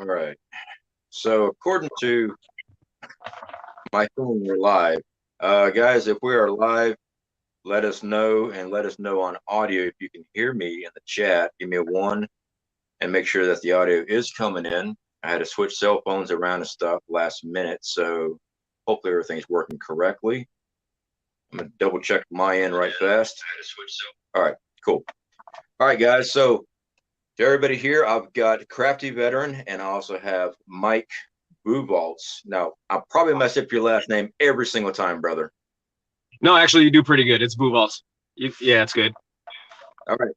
right. So according to my phone, we're live. Guys, if we are live, let us know, and let us know on audio if you can hear me in the chat. Give me a 1 and make sure that the audio is coming in. I had to switch cell phones around and stuff last minute, so hopefully everything's working correctly. I'm gonna double check my end right fast. All right, cool. All right, guys. So to everybody here, I've got Crafty Veteran, and I also have Mike Buvoltz. Now, I'll probably mess up your last name every single time, brother. No, actually, you do pretty good. It's Buvoltz. Yeah, it's good. All right,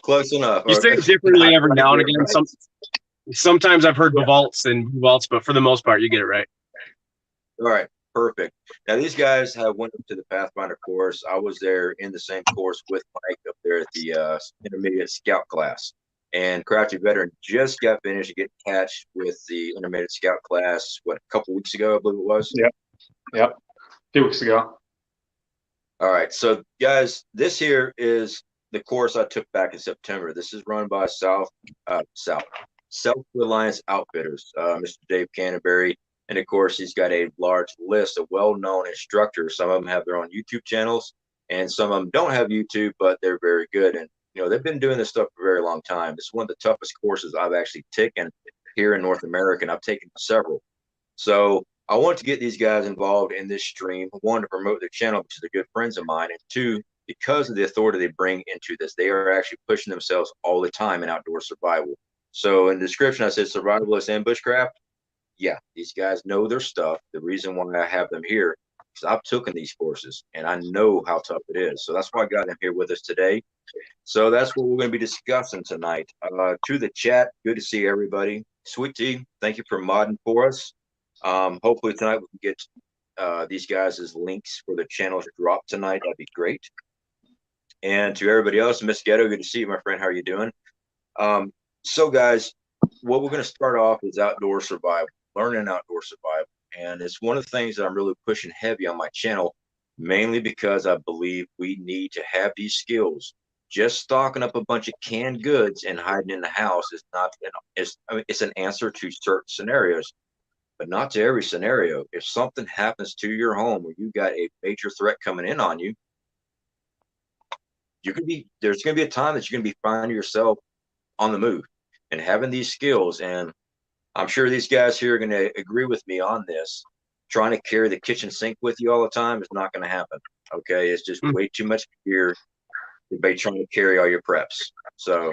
close enough. You say it differently every now and again. Right? Sometimes I've heard Buvoltz and Buvoltz, but for the most part, you get it right. All right, perfect. Now, these guys have went up to the Pathfinder course. I was there in the same course with Mike up there at the intermediate scout class. And Crafty Veteran just got finished getting attached with the intermediate scout class, what, a couple weeks ago, I believe it was? Yep. 2 weeks ago. All right, so guys, this here is the course I took back in September. This is run by Self-Reliance Outfitters, Mr. Dave Canterbury. And of course, he's got a large list of well-known instructors. Some of them have their own YouTube channels, and some of them don't have YouTube, but they're very good. And you know, they've been doing this stuff for a very long time. This is one of the toughest courses I've actually taken here in North America, and I've taken several. So I want to get these guys involved in this stream. 1, to promote their channel, because they're good friends of mine, and 2, because of the authority they bring into this. They are actually pushing themselves all the time in outdoor survival. So in the description, I said survivalist and bushcraft. Yeah, these guys know their stuff. The reason why I have them here is I've taken these courses and I know how tough it is. So that's why I got them here with us today. So that's what we're going to be discussing tonight. To the chat, good to see everybody. Sweet Tea, thank you for modding for us. Hopefully tonight we can get these guys' links for the channels dropped tonight. That'd be great. And to everybody else, Miss Ghetto, good to see you, my friend. How are you doing? So guys, what we're going to start off is outdoor survival, learning outdoor survival. And it's one of the things that I'm really pushing heavy on my channel, mainly because I believe we need to have these skills. Just stocking up a bunch of canned goods and hiding in the house is not, it's an answer to certain scenarios, but not to every scenario. If something happens to your home or you got a major threat coming in on you, there's going to be a time that you're going to be finding yourself on the move. And having these skills, and I'm sure these guys here are going to agree with me on this, trying to carry the kitchen sink with you all the time is not going to happen. Okay, it's just way too much gear to be trying to carry all your preps. So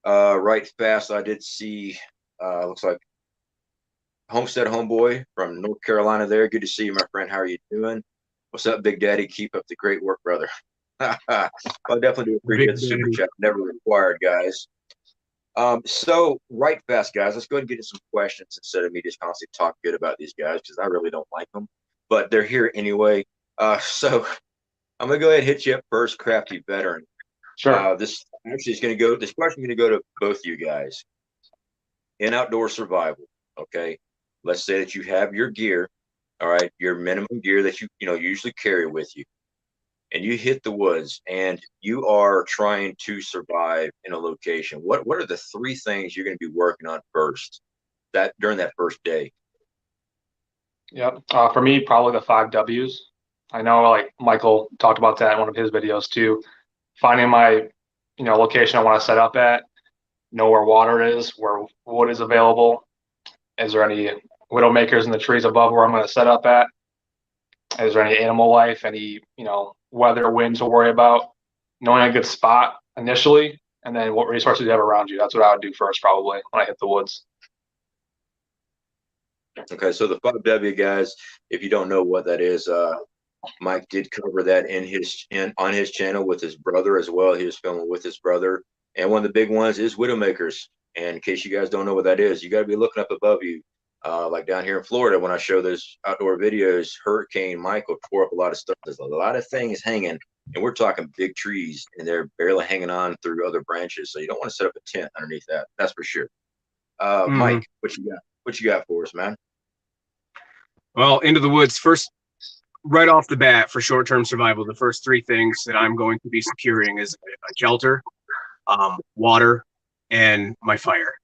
right fast, I did see looks like Homestead Homeboy from North Carolina there. Good to see you, my friend. How are you doing? What's up, Big Daddy? Keep up the great work, brother. I definitely do appreciate the super chat. Never required, guys. So right fast, guys, let's go ahead and get into some questions instead of me just constantly talk good about these guys, because I really don't like them, but they're here anyway. So I'm gonna go ahead and hit you up first, Crafty Veteran. Sure. This actually is going to go. This question is going to go to both you guys. In outdoor survival, okay. Let's say that you have your gear, all right, your minimum gear that you usually carry with you, and you hit the woods and you are trying to survive in a location. What are the 3 things you're going to be working on first during that first day? Yep. For me, probably the 5 W's. I know, like Michael talked about that in one of his videos too. Finding my, location I want to set up at, know where water is, where wood is available. Is there any widow makers in the trees above where I'm going to set up at? Is there any animal life, any, weather, winds to worry about? Knowing a good spot initially, and then what resources you have around you. That's what I would do first, probably, when I hit the woods. Okay, so the 5W, guys, if you don't know what that is, Mike did cover that on his channel with his brother as well. He was filming with his brother. And one of the big ones is widowmakers. And in case you guys don't know what that is, you got to be looking up above you. Like down here in Florida, when I show those outdoor videos, Hurricane Michael tore up a lot of stuff. There's a lot of things hanging, and we're talking big trees, and they're barely hanging on through other branches. So you don't want to set up a tent underneath that. That's for sure. Mike, what you got? What you got for us, man? Well, into the woods first, right off the bat for short-term survival. The first 3 things that I'm going to be securing is a shelter, water, and my fire.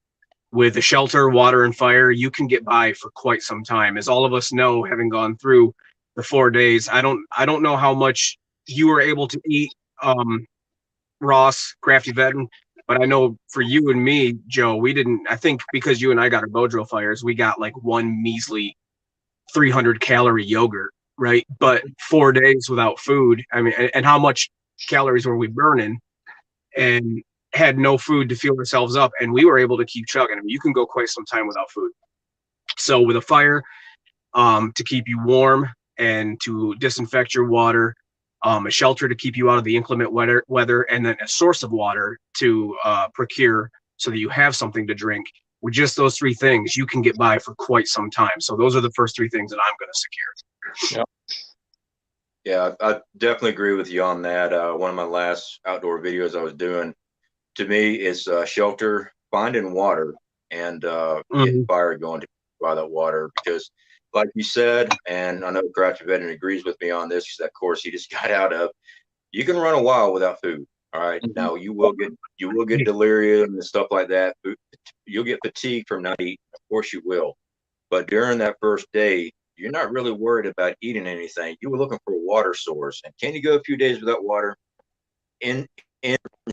With a shelter, water, and fire, you can get by for quite some time. As all of us know, having gone through the 4 days, I don't know how much you were able to eat, Ross, Crafty Veteran, but I know for you and me, Joe, we didn't. I think because you and I got our bow drill fires, we got like one measly 300 calorie yogurt, right? But 4 days without food, I mean, and how much calories were we burning? And had no food to fuel ourselves up, and we were able to keep chugging. I mean, you can go quite some time without food. So with a fire, to keep you warm and to disinfect your water, a shelter to keep you out of the inclement weather, and then a source of water to procure so that you have something to drink. With just those 3 things, you can get by for quite some time. So those are the first 3 things that I'm going to secure. Yep. Yeah, I definitely agree with you on that. One of my last outdoor videos I was doing, to me, is shelter, finding water, and getting fire going to buy that water. Because, like you said, and I know Crafty Veteran agrees with me on this, because that course he just got out of, you can run a while without food. All right. Now you will get delirium and stuff like that. You'll get fatigued from not eating. Of course you will. But during that first day, you're not really worried about eating anything. You were looking for a water source. And can you go a few days without water? In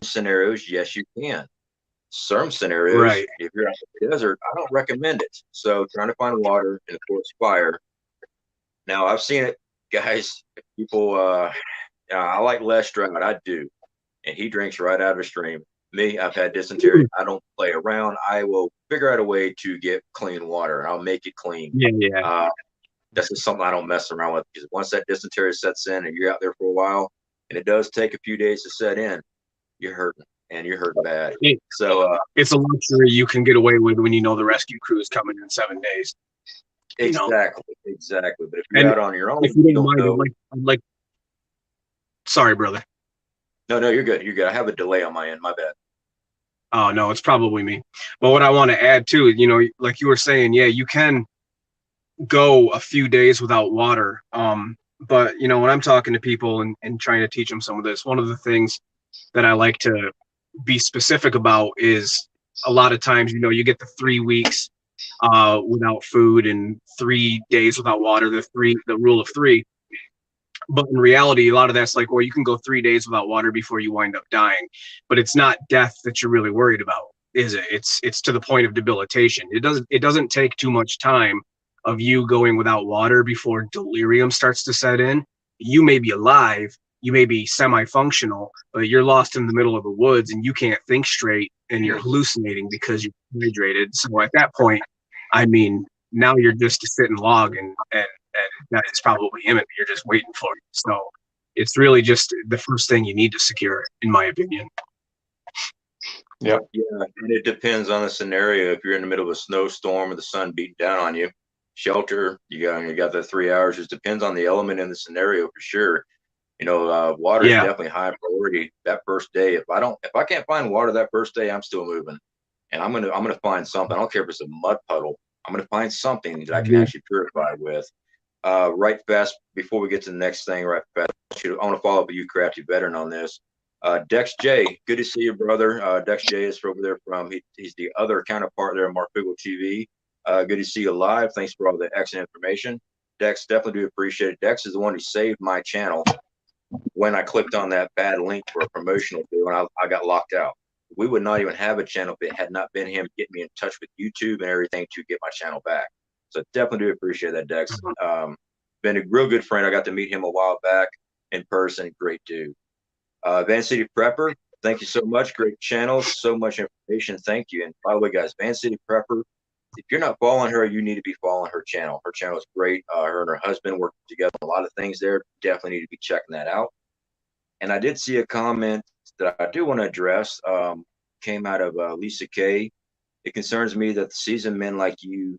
scenarios, yes, you can. Some scenarios, Right. if you're out in the desert, I don't recommend it. So trying to find water and of course fire. Now I've seen it, guys. People, I like Les Stroud. I do, and he drinks right out of a stream. Me, I've had dysentery. I don't play around. I will figure out a way to get clean water, and I'll make it clean. Yeah. That's just something I don't mess around with, because once that dysentery sets in and you're out there for a while, and it does take a few days to set in, you're hurting, and you're hurting bad. So it's a luxury you can get away with when you know the rescue crew is coming in 7 days. Exactly. But if you're out on your own, if you don't mind, I'd like. Sorry, brother. No, you're good. You're good. I have a delay on my end. My bad. Oh no, it's probably me. But what I want to add too, like you were saying, yeah, you can go a few days without water. But when I'm talking to people and trying to teach them some of this, one of the things that I like to be specific about is a lot of times, you get the 3 weeks without food and 3 days without water, the rule of 3. But in reality, a lot of that's like, well, you can go 3 days without water before you wind up dying. But it's not death that you're really worried about, is it? It's to the point of debilitation. It doesn't take too much time of you going without water before delirium starts to set in. You may be alive, you may be semi-functional, but you're lost in the middle of the woods and you can't think straight and you're hallucinating because you're dehydrated. So at that point, I mean, now you're just a sitting log and that is probably imminent. You're just waiting for it. So it's really just the first thing you need to secure, in my opinion. Yeah, and it depends on the scenario. If you're in the middle of a snowstorm or the sun beating down on you, shelter, you got the 3 hours. It depends on the element in the scenario for sure. Water is definitely high priority that first day. If I can't find water that first day, I'm still moving, and I'm gonna find something. I don't care if it's a mud puddle. I'm gonna find something that I can actually purify with. Right fast, before we get to the next thing, right fast, I want to follow up with you, Crafty Veteran, on this. Dex J, good to see you, brother. Dex J is over there he's the other counterpart there at Marfigal TV. Good to see you live. Thanks for all the excellent information. Dex, definitely do appreciate it. Dex is the one who saved my channel when I clicked on that bad link for a promotional deal, and I got locked out. We would not even have a channel if it had not been him getting me in touch with YouTube and everything to get my channel back. So definitely do appreciate that, Dex. Been a real good friend. I got to meet him a while back in person. Great dude. Van City Prepper, thank you so much. Great channel. So much information. Thank you. And by the way, guys, Van City Prepper, if you're not following her, you need to be following her channel. Her channel is great. Her and her husband work together on a lot of things there. Definitely need to be checking that out. And I did see a comment that I do want to address. Came out of Lisa K. It concerns me that the seasoned men like you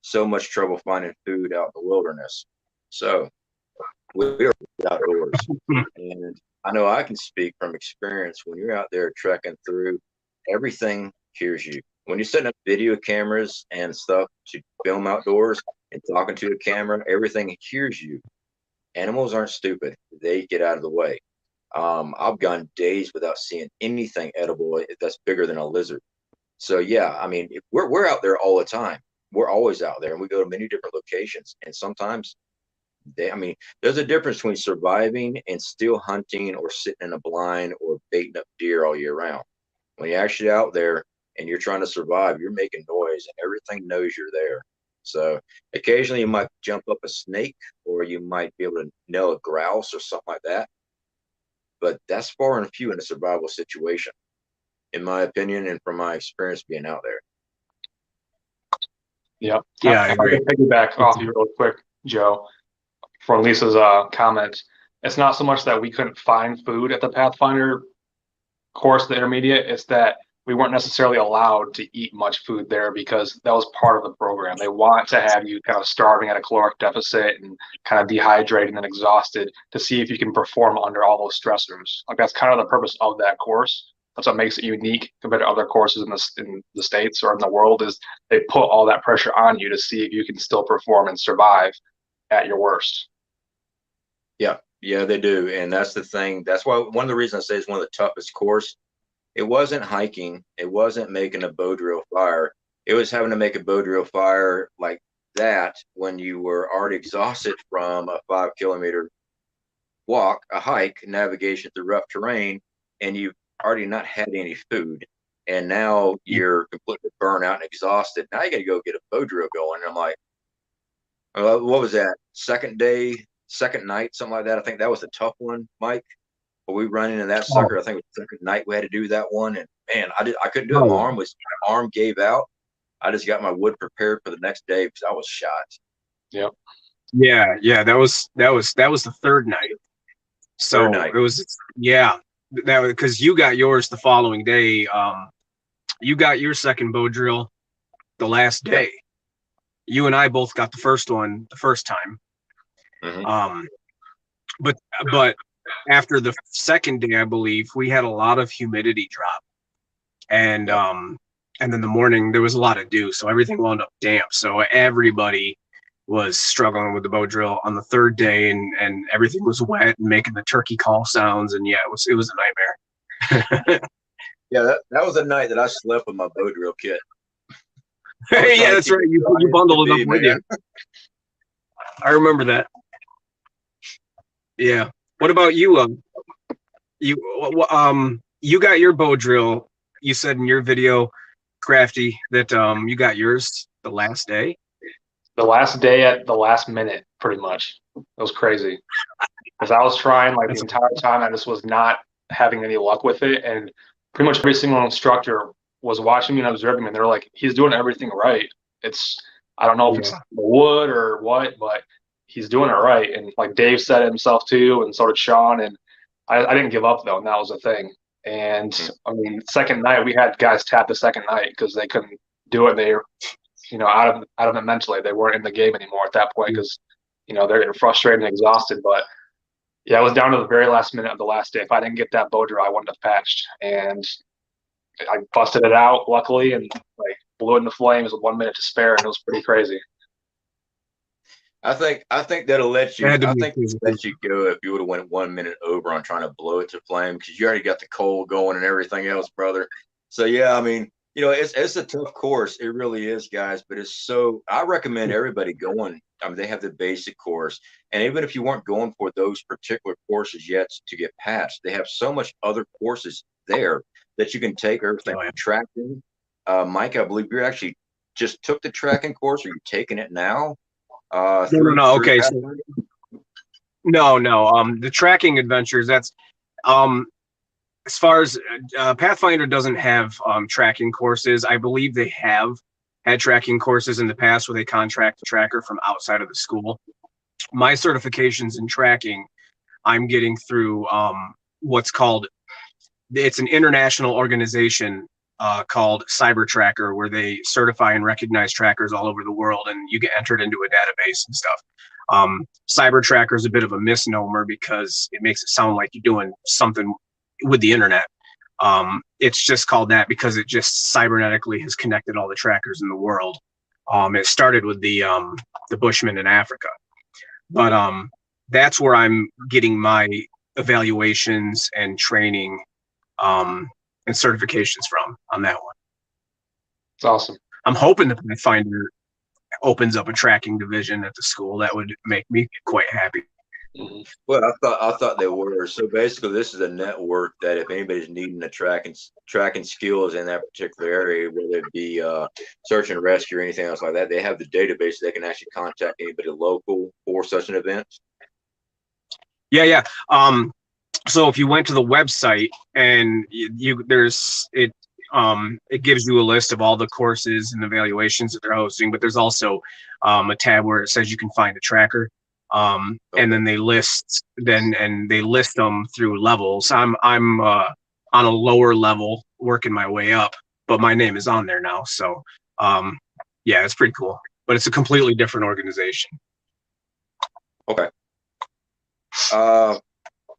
so much trouble finding food out in the wilderness. So we are outdoors. And I know I can speak from experience. When you're out there trekking through, everything hears you. When you're setting up video cameras and stuff to film outdoors and talking to a camera, everything hears you. Animals aren't stupid. They get out of the way. I've gone days without seeing anything edible that's bigger than a lizard. So yeah, I mean, we're out there all the time. We're always out there, and we go to many different locations. And sometimes I mean, there's a difference between surviving and still hunting or sitting in a blind or baiting up deer all year round. When you're actually out there and you're trying to survive, you're making noise and everything knows you're there. So occasionally you might jump up a snake, or you might be able to nail a grouse or something like that. But that's far and few in a survival situation, in my opinion, and from my experience being out there. Yep. Yeah, I agree. can piggyback off you real quick, Joe, from Lisa's comment. It's not so much that we couldn't find food at the Pathfinder course, the intermediate. It's that we weren't necessarily allowed to eat much food there because that was part of the program. They want to have you kind of starving at a caloric deficit and kind of dehydrated and exhausted to see if you can perform under all those stressors. Like, that's kind of the purpose of that course. That's what makes it unique compared to other courses in the States or in the world, is they put all that pressure on you to see if you can still perform and survive at your worst. Yeah, they do. And that's the thing. That's why one of the reasons I say it's one of the toughest course. It wasn't hiking. It wasn't making a bow drill fire. It was having to make a bow drill fire like that when you were already exhausted from a 5-kilometer walk, a hike, navigation through rough terrain, and you've already not had any food. And now you're completely burnt out and exhausted. Now you got to go get a bow drill going. And I'm like, what was that? Second night, something like that. I think that was the tough one, Mike. But we run into that sucker. I think it was the second night we had to do that one. And man, I couldn't do it. My arm gave out. I just got my wood prepared for the next day because I was shot. Yep. Yeah. That was the third night. So it was, that was because you got yours the following day. You got your second bow drill the last day. Yep. You and I both got the first one the first time. Mm-hmm. But after the second day, I believe we had a lot of humidity drop, and then the morning there was a lot of dew, so everything wound up damp. So everybody was struggling with the bow drill on the third day, and everything was wet and making the turkey call sounds, and it was a nightmare. Yeah, that was a night that I slept with my bow drill kit. Yeah, that's right. You bundled it up with you. I remember that. Yeah. What about you? You got your bow drill. You said in your video, Crafty, that you got yours the last day. The last day at the last minute, pretty much. It was crazy because I was trying like the entire time. I just was not having any luck with it, and pretty much every single instructor was watching me and observing me, and they're like, "He's doing everything right." I don't know if it's the wood or what, but he's doing it right. And like Dave said it himself too, and so did Sean. And I didn't give up though, and that was the thing. And I mean, second night we had guys tap the second night because they couldn't do it. They were, out of it mentally. They weren't in the game anymore at that point because, they're getting frustrated and exhausted. But yeah, it was down to the very last minute of the last day. If I didn't get that bow drill, I wouldn't have patched. And I busted it out luckily, and like blew it into flames with 1 minute to spare, and it was pretty crazy. I think that'll let you. Let you go if you would have went 1 minute over on trying to blow it to flame, because you already got the coal going and everything else, brother. So yeah, I mean, it's a tough course. It really is, guys. But I recommend everybody going. I mean, they have the basic course, and even if you weren't going for those particular courses yet to get patched, they have so much other courses there that you can take everything from tracking. Mike, I believe you actually just took the tracking course. Are you taking it now? No. Okay. No. The tracking adventures, that's as far as Pathfinder doesn't have tracking courses. I believe they have had tracking courses in the past where they contract a tracker from outside of the school. My certifications in tracking, I'm getting through what's called, it's an international organization called Cyber Tracker, where they certify and recognize trackers all over the world, and you get entered into a database and stuff. Cyber Tracker is a bit of a misnomer because it makes it sound like you're doing something with the internet. It's just called that because it just cybernetically has connected all the trackers in the world. It started with the Bushmen in Africa, but that's where I'm getting my evaluations and training and certifications from on that one. It's awesome. I'm hoping the Pathfinder opens up a tracking division at the school. That would make me quite happy. Mm-hmm. Well, I thought they were. So basically, this is a network that if anybody's needing a tracking skills in that particular area, whether it be search and rescue or anything else like that, they have the database. They can actually contact anybody local for such an event. Yeah. So if you went to the website and it gives you a list of all the courses and evaluations that they're hosting, but there's also a tab where it says you can find a tracker. And then they list them through levels. I'm on a lower level working my way up, but my name is on there now. So yeah, it's pretty cool, but it's a completely different organization. Okay.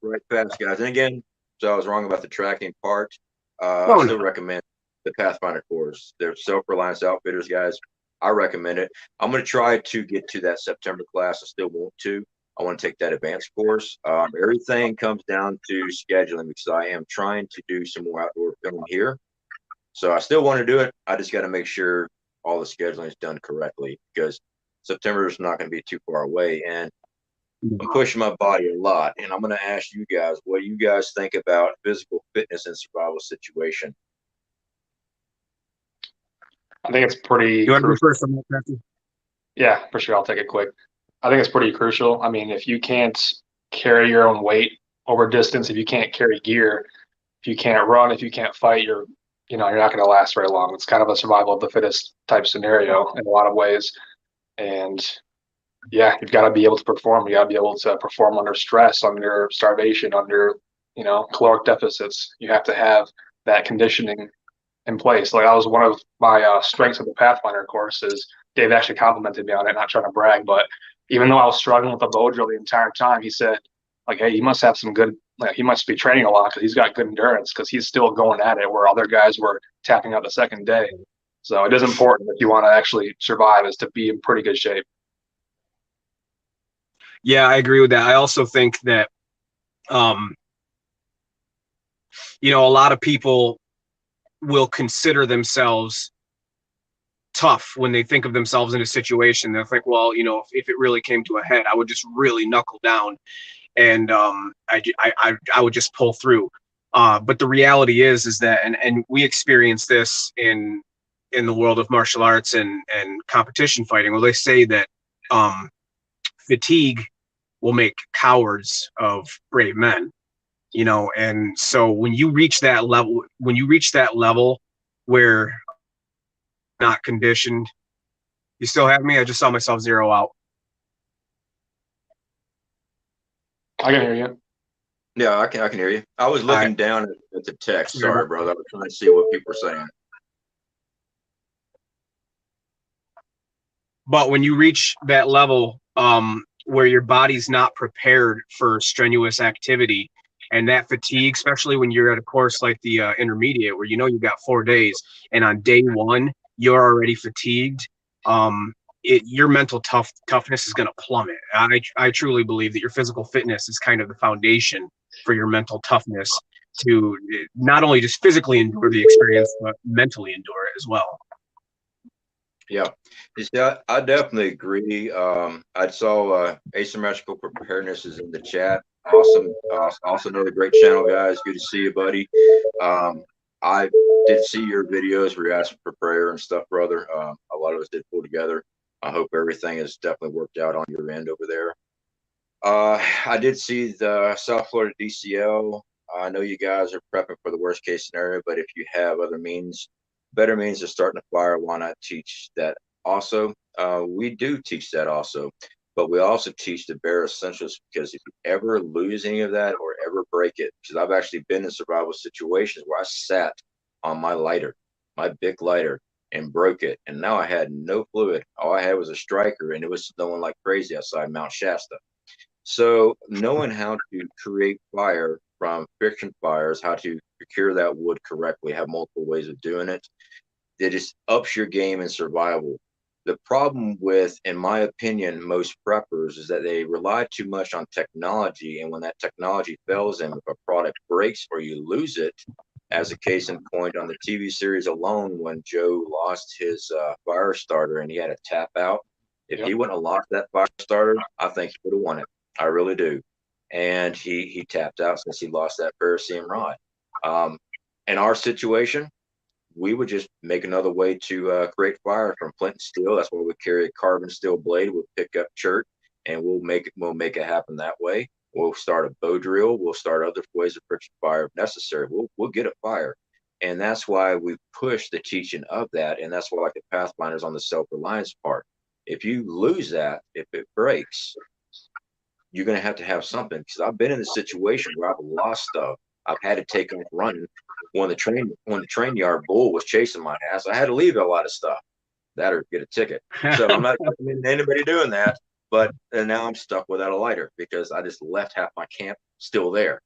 Right fast, guys. And again, so I was wrong about the tracking part. I still recommend the Pathfinder course. They're self-reliance outfitters, guys. I recommend it. I'm going to try to get to that September class. I still want to. I want to take that advanced course. Everything comes down to scheduling because I am trying to do some more outdoor filming here. So I still want to do it. I just got to make sure all the scheduling is done correctly because September is not going to be too far away. And I'm pushing my body a lot. And I'm going to ask you guys, what do you guys think about physical fitness and survival situation? I think it's pretty. You want to go first on that, Crafty? Yeah, for sure. I'll take it quick. I think it's pretty crucial. I mean, if you can't carry your own weight over distance, if you can't carry gear, if you can't run, if you can't fight, you're not going to last very long. It's kind of a survival of the fittest type scenario in a lot of ways. And yeah, you've got to be able to perform. You got to be able to perform under stress, under starvation, under, caloric deficits. You have to have that conditioning in place. Like that was one of my strengths of the Pathfinder course is Dave actually complimented me on it, not trying to brag, but even though I was struggling with the bow drill the entire time, he said, like, hey, he must have some good, he must be training a lot because he's got good endurance because he's still going at it where other guys were tapping out the second day. So it is important if you want to actually survive is to be in pretty good shape. Yeah, I agree with that. I also think that, a lot of people will consider themselves tough when they think of themselves in a situation. They'll think, well, if it really came to a head, I would just really knuckle down and I would just pull through. But the reality is that, and we experience this in the world of martial arts and competition fighting, where they say that fatigue will make cowards of brave men, and so when you reach that level where not conditioned. You still have me? I just saw myself zero out. I can hear you. Yeah, I can hear you. I was looking down at the text. Sorry, brother. I was trying to see what people were saying. But when you reach that level where your body's not prepared for strenuous activity, and that fatigue, especially when you're at a course like the intermediate, where you've got 4 days, and on day one, you're already fatigued, your mental toughness is going to plummet. I truly believe that your physical fitness is kind of the foundation for your mental toughness to not only just physically endure the experience, but mentally endure it as well. Yeah, I definitely agree. I saw asymmetrical preparedness is in the chat. Awesome. Also another great channel, guys. Good to see you, buddy. I did see your videos where you asked for prayer and stuff, brother. A lot of us did pull together. I hope everything has definitely worked out on your end over there. I did see the South Florida DCL. I know you guys are prepping for the worst case scenario, but if you have other better means of starting a fire, why not teach that also? We do teach that also, but we also teach the bare essentials because if you ever lose any of that or ever break it, because I've actually been in survival situations where I sat on my lighter, my big lighter, and broke it, and now I had no fluid. All I had was a striker, and it was snowing like crazy outside Mount Shasta. So knowing how to create fire from friction fires, how to procure that wood correctly, have multiple ways of doing it, that just ups your game in survival. The problem with, in my opinion, most preppers is that they rely too much on technology, and when that technology fails them, if a product breaks or you lose it, As a case in point, on the TV series alone, when Joe lost his fire starter and he had a tap out, if he wouldn't have lost that fire starter, I think he would have won it. I really do. And he tapped out since he lost that Paraseum rod. In our situation, we would just make another way to create fire from flint and steel. That's why we carry a carbon steel blade. We'll pick up chert, and we'll make it happen that way. We'll start a bow drill. We'll start other ways of friction fire if necessary. We'll get a fire, and that's why we push the teaching of that. And that's why, like the Pathfinders on the self-reliance part, if you lose that, if it breaks, you're going to have something. Because I've been in a situation where I've lost stuff. I've had to take off running. When the train yard bull was chasing my ass, I had to leave a lot of stuff, that or get a ticket. So I'm not recommending anybody doing that. But now I'm stuck without a lighter because I just left half my camp still there.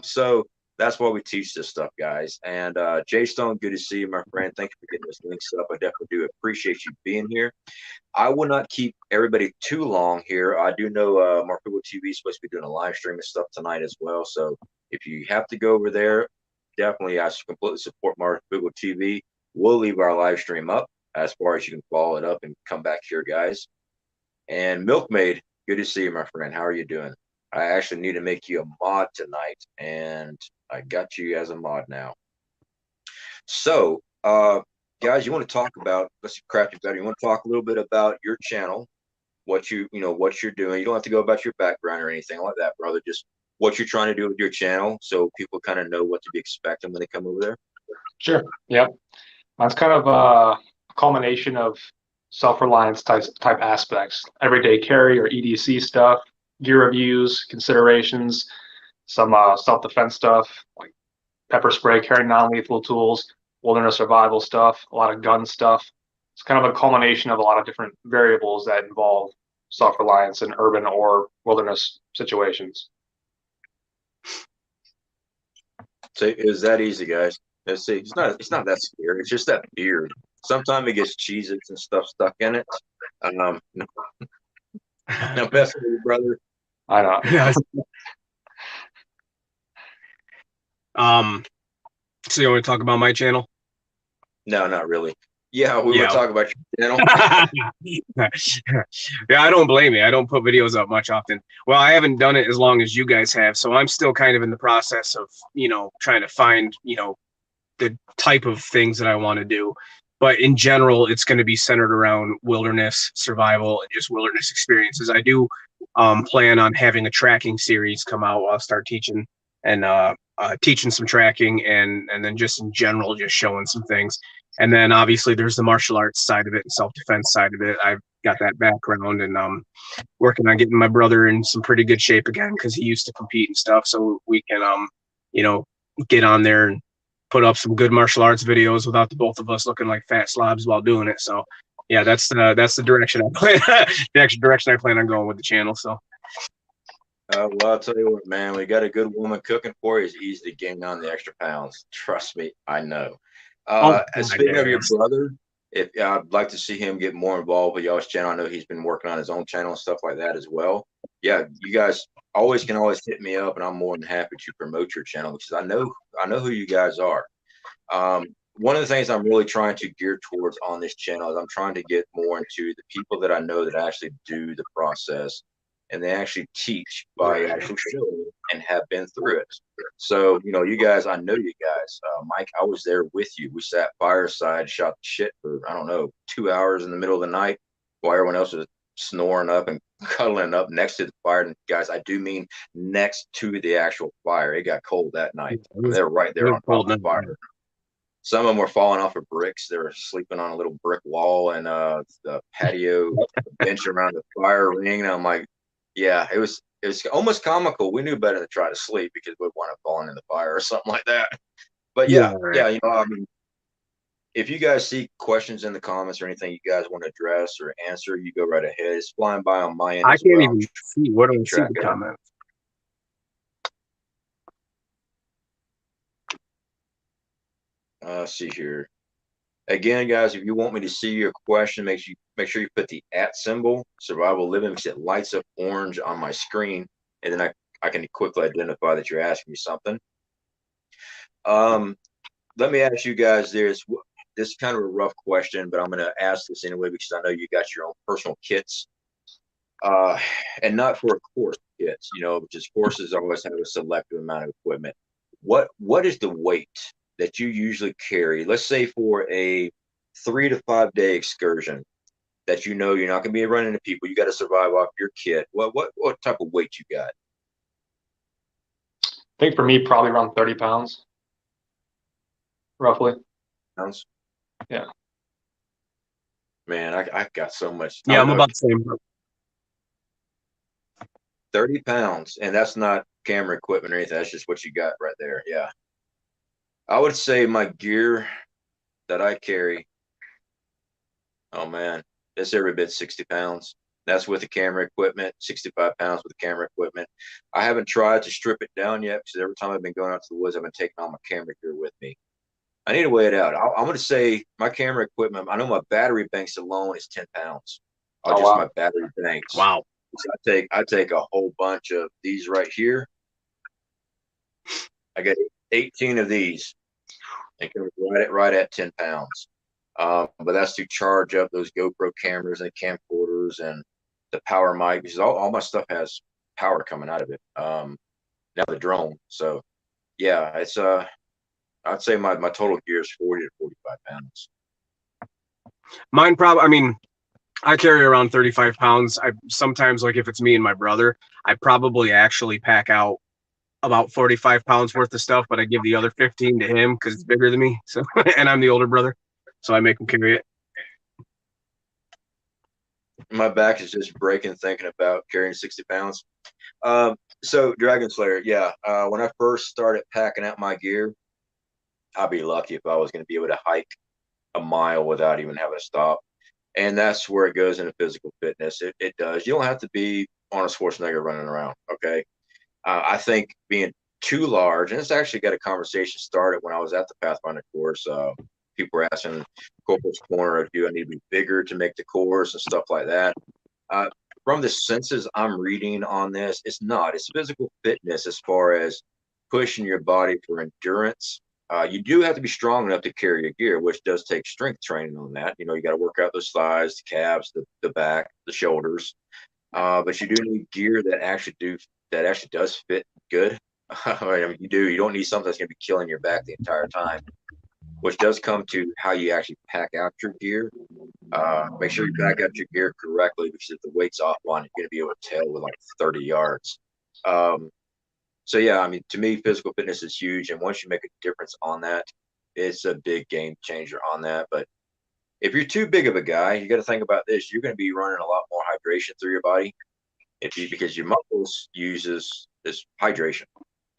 So that's why we teach this stuff, guys. And Jay Stone, good to see you, my friend. Thank you for getting this link set up. I definitely do appreciate you being here. I will not keep everybody too long here. I do know Marfugo TV is supposed to be doing a live stream and stuff tonight as well. So if you have to go over there, definitely I completely support Marfugo TV. We'll leave our live stream up as far as you can follow it up and come back here, guys. And Milkmaid, good to see you, my friend. How are you doing? I actually need to make you a mod tonight, and I got you as a mod now. So, guys, you want to talk about, let's see, Crafty Veteran, you want to talk a little bit about your channel, what you're doing. You don't have to go about your background or anything like that, brother. Just what you're trying to do with your channel so people kind of know what to be expecting when they come over there. Sure. Yep. That's kind of a culmination of self-reliance type aspects, everyday carry or EDC stuff, gear reviews, considerations, some self-defense stuff like pepper spray, carrying non-lethal tools, wilderness survival stuff, a lot of gun stuff. It's kind of a culmination of a lot of different variables that involve self-reliance in urban or wilderness situations. So is that easy, guys? Let's see. It's not that scary. It's just that beard. Sometimes it gets cheeses and stuff stuck in it. No, best of you, brother. I know. So you want to talk about my channel? No, not really. Yeah, we will talk about your channel. Yeah, I don't blame you. I don't put videos up much often. Well, I haven't done it as long as you guys have, so I'm still kind of in the process of, trying to find, the type of things that I want to do. But in general, it's going to be centered around wilderness survival and just wilderness experiences. I do plan on having a tracking series come out. I'll start teaching and teaching some tracking and then just in general, just showing some things. And then obviously there's the martial arts side of it and self-defense side of it. I've got that background and working on getting my brother in some pretty good shape again because he used to compete and stuff. So we can, get on there and put up some good martial arts videos without the both of us looking like fat slobs while doing it. So yeah, that's the direction I plan. The actual direction I plan on going with the channel. So. Well, I'll tell you what, man, we got a good woman cooking for you. It's easy to gain on the extra pounds. Trust me, I know. Speaking of your brother, if I'd like to see him get more involved with y'all's channel. I know he's been working on his own channel and stuff like that as well. Yeah, you guys can always hit me up, and I'm more than happy to promote your channel because I know who you guys are. One of the things I'm really trying to gear towards on this channel is I'm trying to get more into the people that I know that actually do the process and they actually teach by actually showing and have been through it. So, you guys, I know you guys. Mike, I was there with you. We sat fireside, shot the shit for, 2 hours in the middle of the night while everyone else was snoring up and cuddling up next to the fire. And guys, I do mean next to the actual fire. It got cold that night. They're right there on top of the fire. Some of them were falling off of bricks. They were sleeping on a little brick wall and the patio bench around the fire ring. And I'm like, yeah, it was almost comical. We knew better to try to sleep because we'd want to fall in the fire or something like that. But yeah, if you guys see questions in the comments or anything you guys want to address or answer, you go right ahead. It's flying by on my end. I can't even see. What do I see the comments? See here. Again, guys, if you want me to see your question, make sure you put the @ symbol, Survival Living, because it lights up orange on my screen, and then I can quickly identify that you're asking me something. Let me ask you guys this. This is kind of a rough question, but I'm going to ask this anyway because I know you got your own personal kits, and not for a course kits, you know, because courses always have a selective amount of equipment. What is the weight that you usually carry? Let's say for a 3 to 5 day excursion that you know you're not going to be running into people. You got to survive off your kit. What type of weight you got? I think for me, probably around 30 pounds, roughly. Pounds? Yeah. Man, I got so much. Yeah, I'm about the same. 30 pounds, and that's not camera equipment or anything. That's just what you got right there. Yeah. I would say my gear that I carry, oh man, it's every bit 60 pounds. That's with the camera equipment, 65 pounds with the camera equipment. I haven't tried to strip it down yet because every time I've been going out to the woods, I've been taking all my camera gear with me. I need to weigh it out. I'm going to say my camera equipment, I know my battery banks alone is 10 pounds. My battery banks. Wow. So I take a whole bunch of these right here. I got 18 of these. And right at 10 pounds. But that's to charge up those GoPro cameras and camcorders and the power mic, because all my stuff has power coming out of it. Now the drone. So yeah, it's I'd say my total gear is 40 to 45 pounds. Mine probably, I mean, I carry around 35 pounds. I sometimes, like if it's me and my brother, I probably actually pack out about 45 pounds worth of stuff, but I give the other 15 to him because it's bigger than me. So, and I'm the older brother, so I make him carry it. My back is just breaking thinking about carrying 60 pounds. So Dragon Slayer, yeah. When I first started packing out my gear, I'd be lucky if I was going to be able to hike a mile without even having to stop. And that's where it goes into physical fitness. It does. You don't have to be on a Schwarzenegger running around. Okay. I think being too large, and it's actually got a conversation started when I was at the Pathfinder course. People were asking Corporal's Corner, do I need to be bigger to make the course and stuff like that. From the senses I'm reading on this, it's not. It's physical fitness as far as pushing your body for endurance. You do have to be strong enough to carry your gear, which does take strength training on that. You know, you got to work out those thighs, the calves, the back, the shoulders. But you do need gear that actually does fit good. I mean, you don't need something that's going to be killing your back the entire time, which does come to how you actually pack out your gear. Make sure you pack out your gear correctly, because if the weight's off on it, you're going to be able to tell with like 30 yards. So yeah, I mean, to me, physical fitness is huge. And once you make a difference on that, it's a big game changer on that. But if you're too big of a guy, you got to think about this. You're going to be running a lot more hydration through your body because your muscles uses this hydration.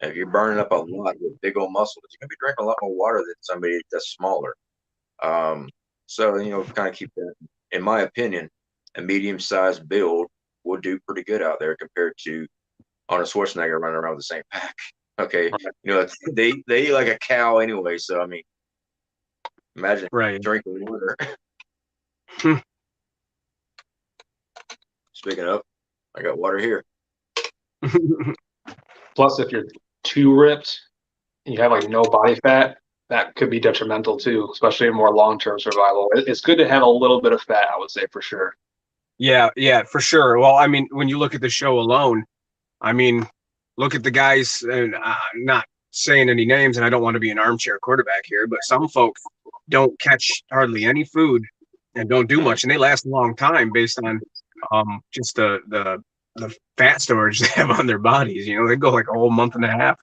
And if you're burning up a lot with big old muscles, you're going to be drinking a lot more water than somebody that's smaller. So, you know, kind of keep that. In my opinion, a medium-sized build will do pretty good out there compared to on a Schwarzenegger running around with the same pack. Okay. You know, they eat like a cow anyway. So, I mean, imagine drinking water. Speaking of, I got water here. Plus, if you're too ripped and you have like no body fat, that could be detrimental too, especially in more long-term survival. It's good to have a little bit of fat, I would say, for sure. Yeah, for sure. Well, I mean, when you look at the show alone, I mean, look at the guys, and not saying any names, and I don't want to be an armchair quarterback here, but some folks don't catch hardly any food and don't do much, and they last a long time based on just the fat storage they have on their bodies. You know, they go like a whole month and a half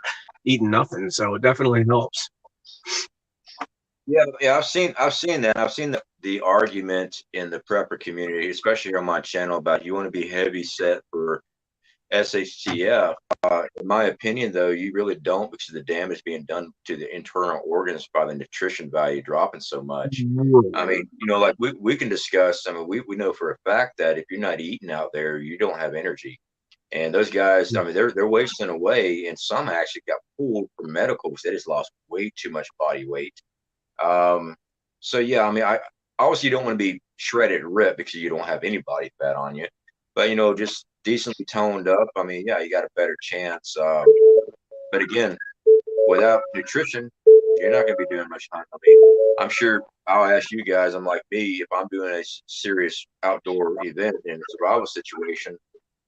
eating nothing, so it definitely helps. Yeah, I've seen that. I've seen the argument in the prepper community, especially on my channel, about you want to be heavy set for SHTF. In my opinion, though, you really don't, because of the damage being done to the internal organs by the nutrition value dropping so much. I mean, you know, like we can discuss. I mean, we know for a fact that if you're not eating out there, you don't have energy. And those guys, I mean, they're wasting away, and some actually got pulled for medical because they just lost way too much body weight. So yeah, I mean, I obviously you don't want to be shredded ripped because you don't have any body fat on you, but you know, just decently toned up. I mean, yeah, you got a better chance. But again, without nutrition, You're not going to be doing much hunting. I mean, I'm sure I'll ask you guys. I'm like me, if I'm doing a serious outdoor event in a survival situation,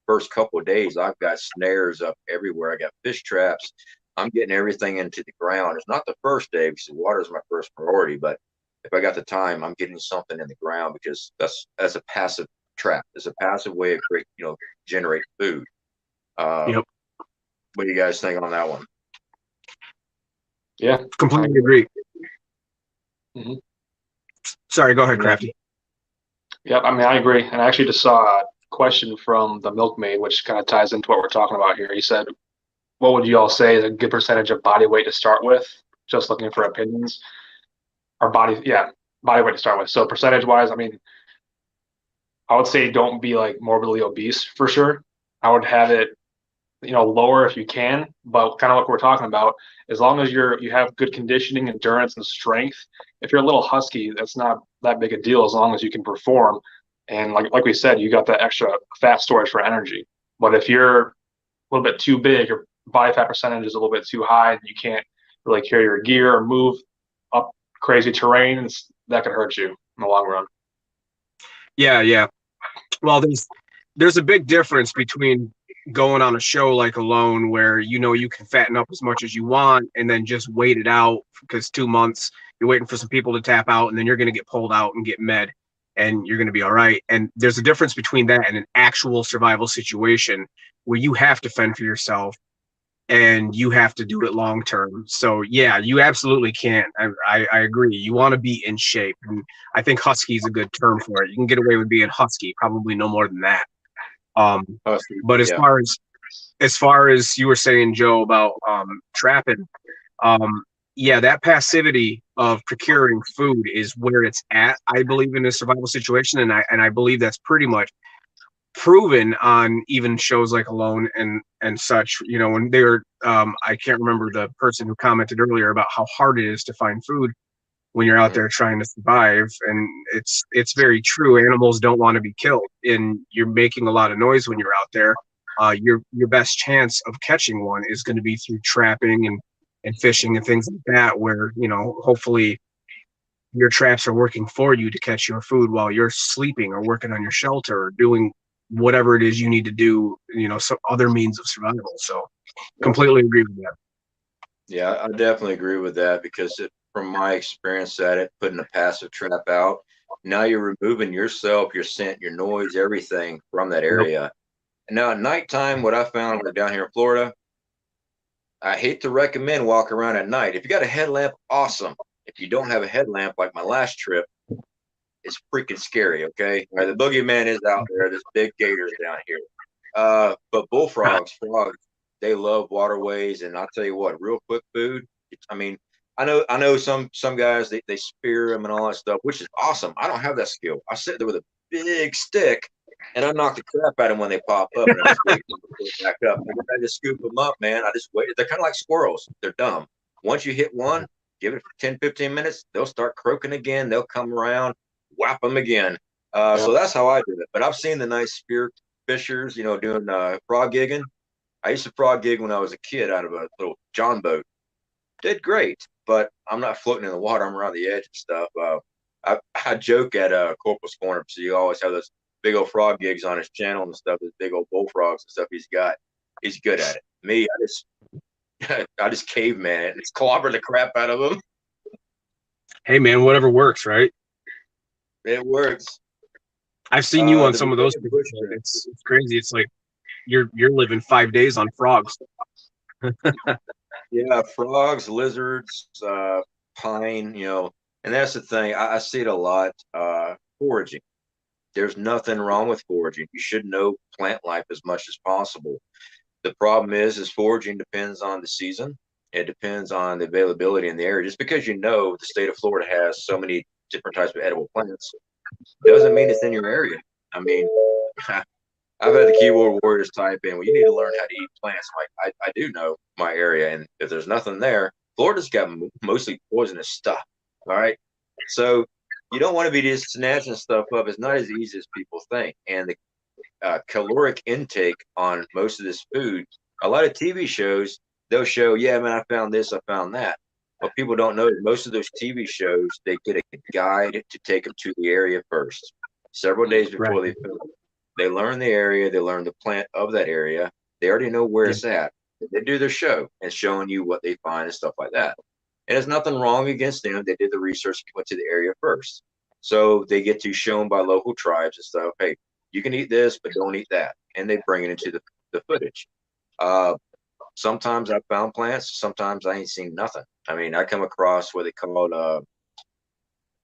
first couple of days, I've got snares up everywhere. I got fish traps. I'm getting everything into the ground. It's not the first day because the water is my first priority, but if I got the time, I'm getting something in the ground because that's a passive trap. It's a passive way of generate food. Yep. What do you guys think on that one? Yeah, completely agree. Mm-hmm. Sorry, go ahead, Crafty. Yep, I mean, I agree. And I actually just saw a question from the milkmaid, which kind of ties into what we're talking about here. He said, what would you all say is a good percentage of body weight to start with? Just looking for opinions. Or body weight to start with. So percentage wise, I mean, I would say don't be like morbidly obese for sure. I would have it, lower if you can, but kind of what we're talking about, as long as you have good conditioning, endurance, and strength. If you're a little husky, that's not that big a deal as long as you can perform. And like we said, you got that extra fat storage for energy. But if you're a little bit too big, your body fat percentage is a little bit too high, and you can't really carry your gear or move up crazy terrain, that could hurt you in the long run. Yeah. Well, there's a big difference between going on a show like Alone, where you can fatten up as much as you want and then just wait it out, because 2 months you're waiting for some people to tap out and then you're going to get pulled out and get med and you're going to be all right. And there's a difference between that and an actual survival situation where you have to fend for yourself and you have to do it long term. So yeah, you absolutely can't. I agree. You want to be in shape, and I think husky is a good term for it. You can get away with being husky, probably no more than that. But as far as you were saying, Joe, about trapping, that passivity of procuring food is where it's at, I believe, in a survival situation, and I believe that's pretty much proven on even shows like Alone and such. When they're I can't remember the person who commented earlier about how hard it is to find food when you're out there trying to survive, and it's very true. Animals don't want to be killed, and you're making a lot of noise when you're out there. Your best chance of catching one is going to be through trapping and fishing and things like that, where hopefully your traps are working for you to catch your food while you're sleeping or working on your shelter or doing whatever it is you need to do, some other means of survival. So completely agree with that. Yeah, I definitely agree with that, because from my experience at it, putting a passive trap out, now you're removing yourself, your scent, your noise, everything from that area. Yep. And now at nighttime, what I found down here in Florida, I hate to recommend walking around at night. If you got a headlamp, awesome. If you don't have a headlamp, like my last trip, it's freaking scary, okay? Right, the boogeyman is out there. There's big gators down here. But bullfrogs, frogs, they love waterways. And I'll tell you what, real quick food. I mean, I know some guys, they spear them and all that stuff, which is awesome. I don't have that skill. I sit there with a big stick and I knock the crap out of them when they pop up. And I just wait for them to back up. And I just scoop them up, man. I just wait. They're kind of like squirrels. They're dumb. Once you hit one, give it 10, 15 minutes, they'll start croaking again. They'll come around, whap them again. So that's how I do it. But I've seen the nice spear fishers, doing frog gigging. I used to frog gig when I was a kid out of a little John boat. Did great, but I'm not floating in the water. I'm around the edge and stuff. I joke at Corporal's Corner, so you always have those big old frog gigs on his channel and stuff, those big old bullfrogs and stuff he's got. He's good at it. Me, I just caveman it and just clobber the crap out of them. Hey man, whatever works, right? It works. I've seen you on some of those. It's crazy. It's like you're living 5 days on frogs. Yeah, frogs, lizards, pine, and that's the thing. I see it a lot. Foraging. There's nothing wrong with foraging. You should know plant life as much as possible. The problem is foraging depends on the season. It depends on the availability in the area. Just because the state of Florida has so many different types of edible plants doesn't mean it's in your area. I mean, I've had the keyboard warriors type in, well, you need to learn how to eat plants. Like, I do know my area, and if there's nothing there, Florida's got mostly poisonous stuff. All right. So you don't want to be just snatching stuff up. It's not as easy as people think. And the caloric intake on most of this food, a lot of TV shows, they'll show, yeah, man, I found this, I found that. what people don't know is most of those TV shows, they get a guide to take them to the area first, several days before they film. They learn the area, they learn the plant of that area. They already know where it's at. They do their show and showing you what they find and stuff like that. And there's nothing wrong against them. They did the research, went to the area first. So they get to shown by local tribes and stuff, hey, you can eat this, but don't eat that. And they bring it into the footage. Sometimes I found plants, sometimes I ain't seen nothing. I mean, I come across what they call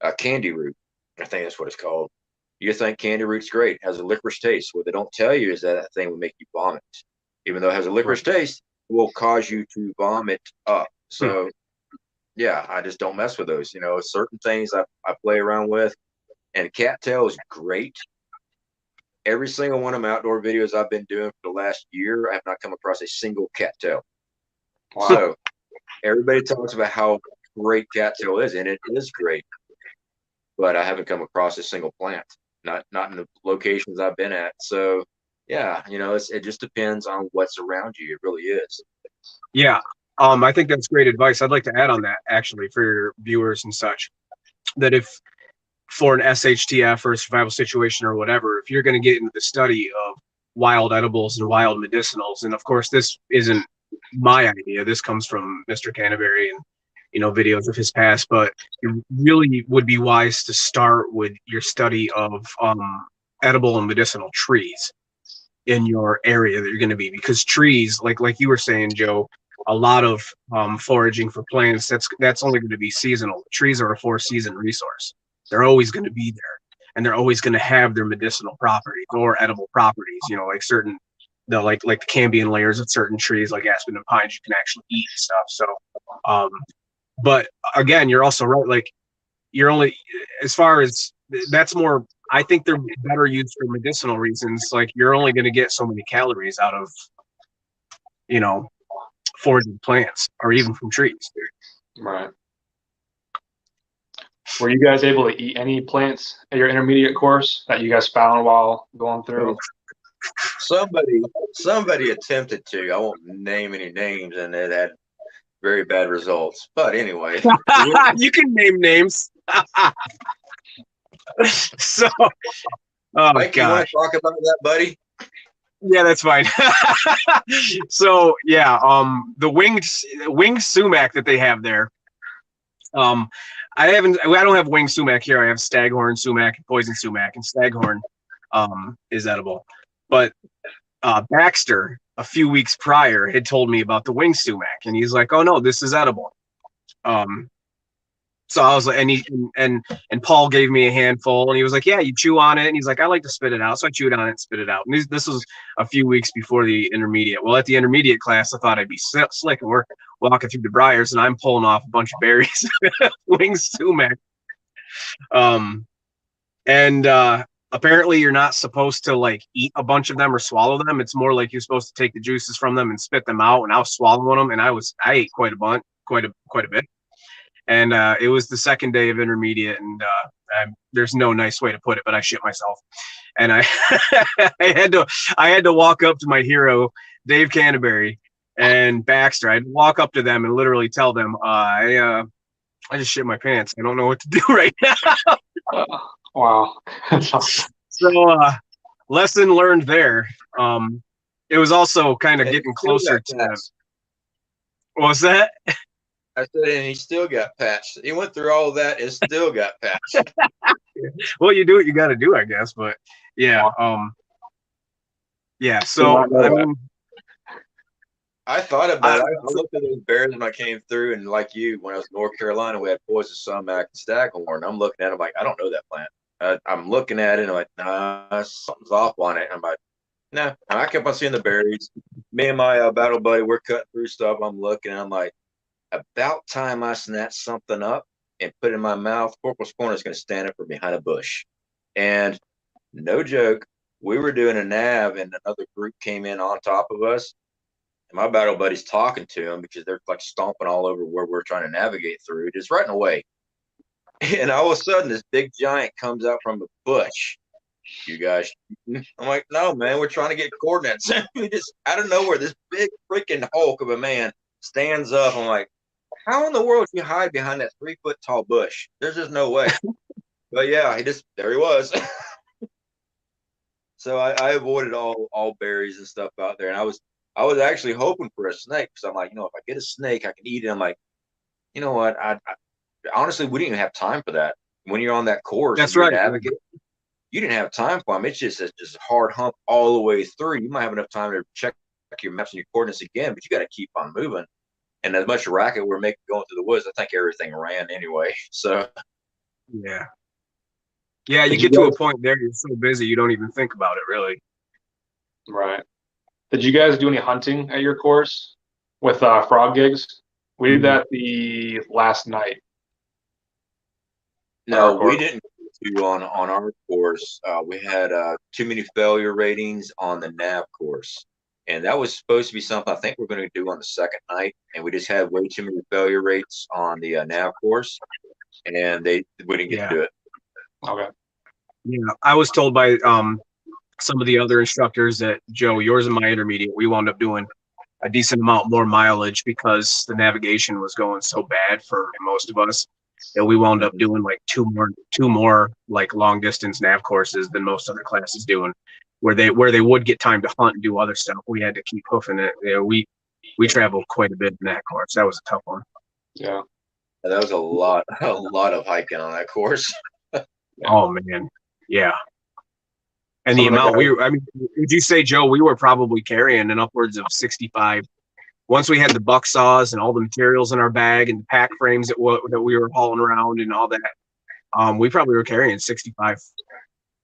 a candy root. I think that's what it's called. You think candy root's great, has a licorice taste. What they don't tell you is that thing will make you vomit. Even though it has a licorice taste, it will cause you to vomit up. So, yeah, I just don't mess with those. You know, certain things I play around with. And cattail is great. Every single one of my outdoor videos I've been doing for the last year, I have not come across a single cattail. Wow. So everybody talks about how great cattail is, and it is great. But I haven't come across a single plant, not in the locations I've been at. So yeah, you know, it just depends on what's around you. It really is. Yeah. I think that's great advice. I'd like to add on that actually for your viewers and such, that if for an SHTF or a survival situation or whatever, if you're going to get into the study of wild edibles and wild medicinals, and of course this isn't my idea, this comes from Mr. Canterbury and, you know, videos of his past, but it really would be wise to start with your study of edible and medicinal trees in your area that you're going to be, because trees, like you were saying, Joe, a lot of foraging for plants, that's only going to be seasonal. Trees are a 4-season resource. They're always going to be there, and they're always going to have their medicinal properties or edible properties. You know, like certain, like the cambium layers of certain trees, like aspen and pines, you can actually eat and stuff. So, but again, you're also right. Like, you're only, as far as that's more, I think they're better used for medicinal reasons. Like, you're only going to get so many calories out of, you know, foraging plants or even from trees. Right. Were you guys able to eat any plants at your intermediate course that you guys found while going through? Somebody attempted to. I won't name any names, and it had very bad results. But anyway, you can name names. So, oh Mike, you want to talk about that, buddy? Yeah, that's fine. So yeah, the winged sumac that they have there. I don't have winged sumac here. I have staghorn sumac and poison sumac, and staghorn is edible. But Baxter, a few weeks prior, had told me about the winged sumac, and he's like, "Oh no, this is edible." So I was like, and Paul gave me a handful, and he was like, "Yeah, you chew on it." And he's like, "I like to spit it out," so I chewed on it and spit it out. And this was a few weeks before the intermediate. Well, at the intermediate class, I thought I'd be slick, and we're walking through the briars, and I'm pulling off a bunch of berries, winged sumac. Apparently, you're not supposed to like eat a bunch of them or swallow them. It's more like you're supposed to take the juices from them and spit them out. And I was swallowing them, and I ate quite a bit. And it was the second day of intermediate, and there's no nice way to put it, but I shit myself. And I I had to walk up to my hero, Dave Canterbury and Baxter. I'd walk up to them and literally tell them, I just shit my pants. I don't know what to do right now. Wow. So lesson learned there. It was also kind of getting closer to them. What was that? I said, and he still got patched. He went through all of that and still got patched. Well, you do what you got to do, I guess. But yeah, yeah. So I mean, I thought about it. I looked at those bears when I came through, and like you, when I was in North Carolina, we had poison sumac and staghorn. I'm looking at it, like, I don't know that plant. I'm looking at it, and I'm like, nah, something's off on it. I'm like, nah. And I kept on seeing the berries. Me and my battle buddy, we're cutting through stuff. I'm looking, and I'm like, about time I snatch something up and put it in my mouth, Corporal's Corner is going to stand up from behind a bush. And no joke, we were doing a nav, and another group came in on top of us. And my battle buddy's talking to them because they're like stomping all over where we're trying to navigate through, just right in the way. And all of a sudden, this big giant comes out from the bush. You guys, I'm like, no, man, we're trying to get coordinates. We just out of nowhere, this big freaking hulk of a man stands up. I'm like, how in the world did you hide behind that 3-foot tall bush? There's just no way. But yeah, there he was. So I avoided all berries and stuff out there, and I was actually hoping for a snake, because I'm like, if I get a snake, I can eat it. I'm like, you know what? I honestly, we didn't even have time for that. When you're on that course, That's and you're right. navigating, you didn't have time for them. It's just a hard hump all the way through. You might have enough time to check your maps and your coordinates again, but you got to keep on moving. And as much racket we're making going through the woods, I think everything ran anyway. So Yeah. Yeah, you get to a point there, you're so busy, you don't even think about it, really. Right. Did you guys do any hunting at your course with frog gigs? We did that the last night. no, we didn't do on our course. We had too many failure ratings on the nav course, and that was supposed to be something I think we're going to do on the second night, and we just had way too many failure rates on the nav course, and we didn't get to do it. Okay. Yeah, I was told by some of the other instructors that, Joe, yours and my intermediate, we wound up doing a decent amount more mileage because the navigation was going so bad for most of us that we wound up doing like two more like long distance nav courses than most other classes doing, where they would get time to hunt and do other stuff. We had to keep hoofing it. We traveled quite a bit in that course. That was a tough one. Yeah. And that was a lot of hiking on that course. Oh man, yeah. And the amount would you say, Joe, we were probably carrying an upwards of 65. Once we had the buck saws and all the materials in our bag and the pack frames that we were hauling around and all that, we probably were carrying 65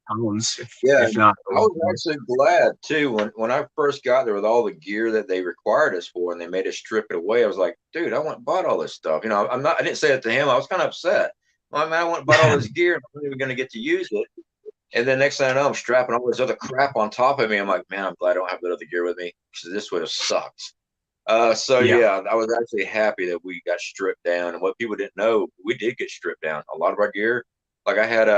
pounds, if not. I was actually glad too when I first got there with all the gear that they required us for, and they made us strip it away. I was like, dude, I went and bought all this stuff. I didn't say it to him. I was kind of upset. Well, I went and bought all this gear, and I'm not even going to get to use it. And then next thing I know, I'm strapping all this other crap on top of me. I'm like, man, I'm glad I don't have that other gear with me, because this would have sucked. So yeah, I was actually happy that we got stripped down. And what people didn't know, we did get stripped down. A lot of our gear, like I had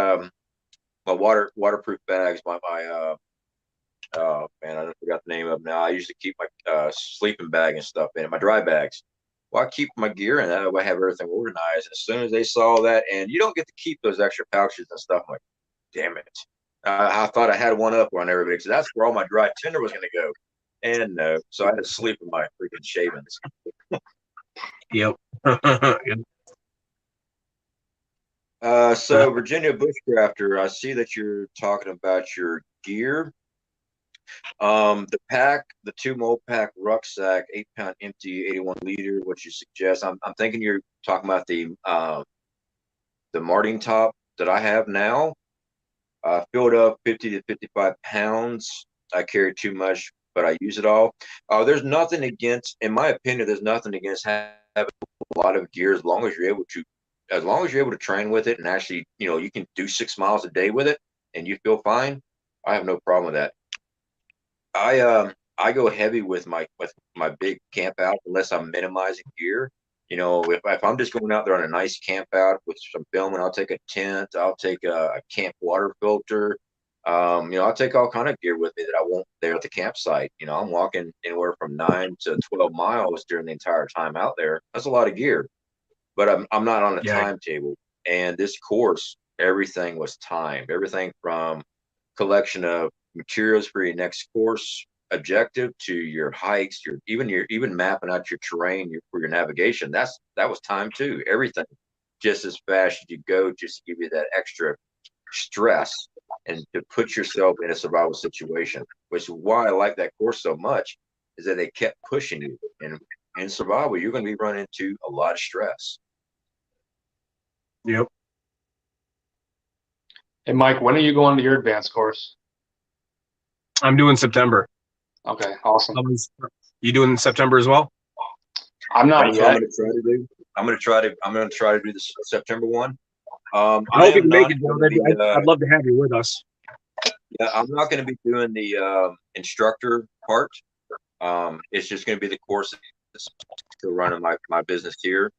my waterproof bags, oh man, I forgot the name of them now. I used to keep my sleeping bag and stuff in it, my dry bags. Well, I keep my gear in that way, I have everything organized. And as soon as they saw that, and you don't get to keep those extra pouches and stuff, I'm like, damn it. I thought I had one up on everybody, because that's where all my dry tinder was going to go. And no, so I had to sleep in my freaking shavings. Yep. So Virginia Bushcrafter, I see that you're talking about your gear. The pack, the 2 Myfak rucksack, 8-pound empty, 81 liter. What you suggest? I'm thinking you're talking about the Martin top that I have now. Filled up 50 to 55 pounds. I carry too much, but I use it all. There's nothing against, in my opinion, there's nothing against having a lot of gear as long as you're able to train with it, and actually, you can do 6 miles a day with it and you feel fine. I have no problem with that. I go heavy with my big camp out unless I'm minimizing gear. If I'm just going out there on a nice camp out with some filming, I'll take a tent, I'll take a camp water filter. I'll take all kind of gear with me that I won't there at the campsite. I'm walking anywhere from 9 to 12 miles during the entire time out there. That's a lot of gear, but I'm not on a timetable. And this course, everything was timed. Everything from collection of materials for your next course objective to your hikes, even mapping out your terrain for your navigation. That was time too. Everything just as fast as you go, just to give you that extra stress and to put yourself in a survival situation, which is why I like that course so much, is that they kept pushing you. And in survival, you're going to be running into a lot of stress. Yep. Hey, Mike, when are you going to your advanced course? I'm doing September. Okay, awesome. You doing September as well? I'm not yet. I'm going to try to do the September one. I hope you can make it, Joe. I'd love to have you with us. Yeah, I'm not going to be doing the instructor part. It's just going to be the course to running my business here.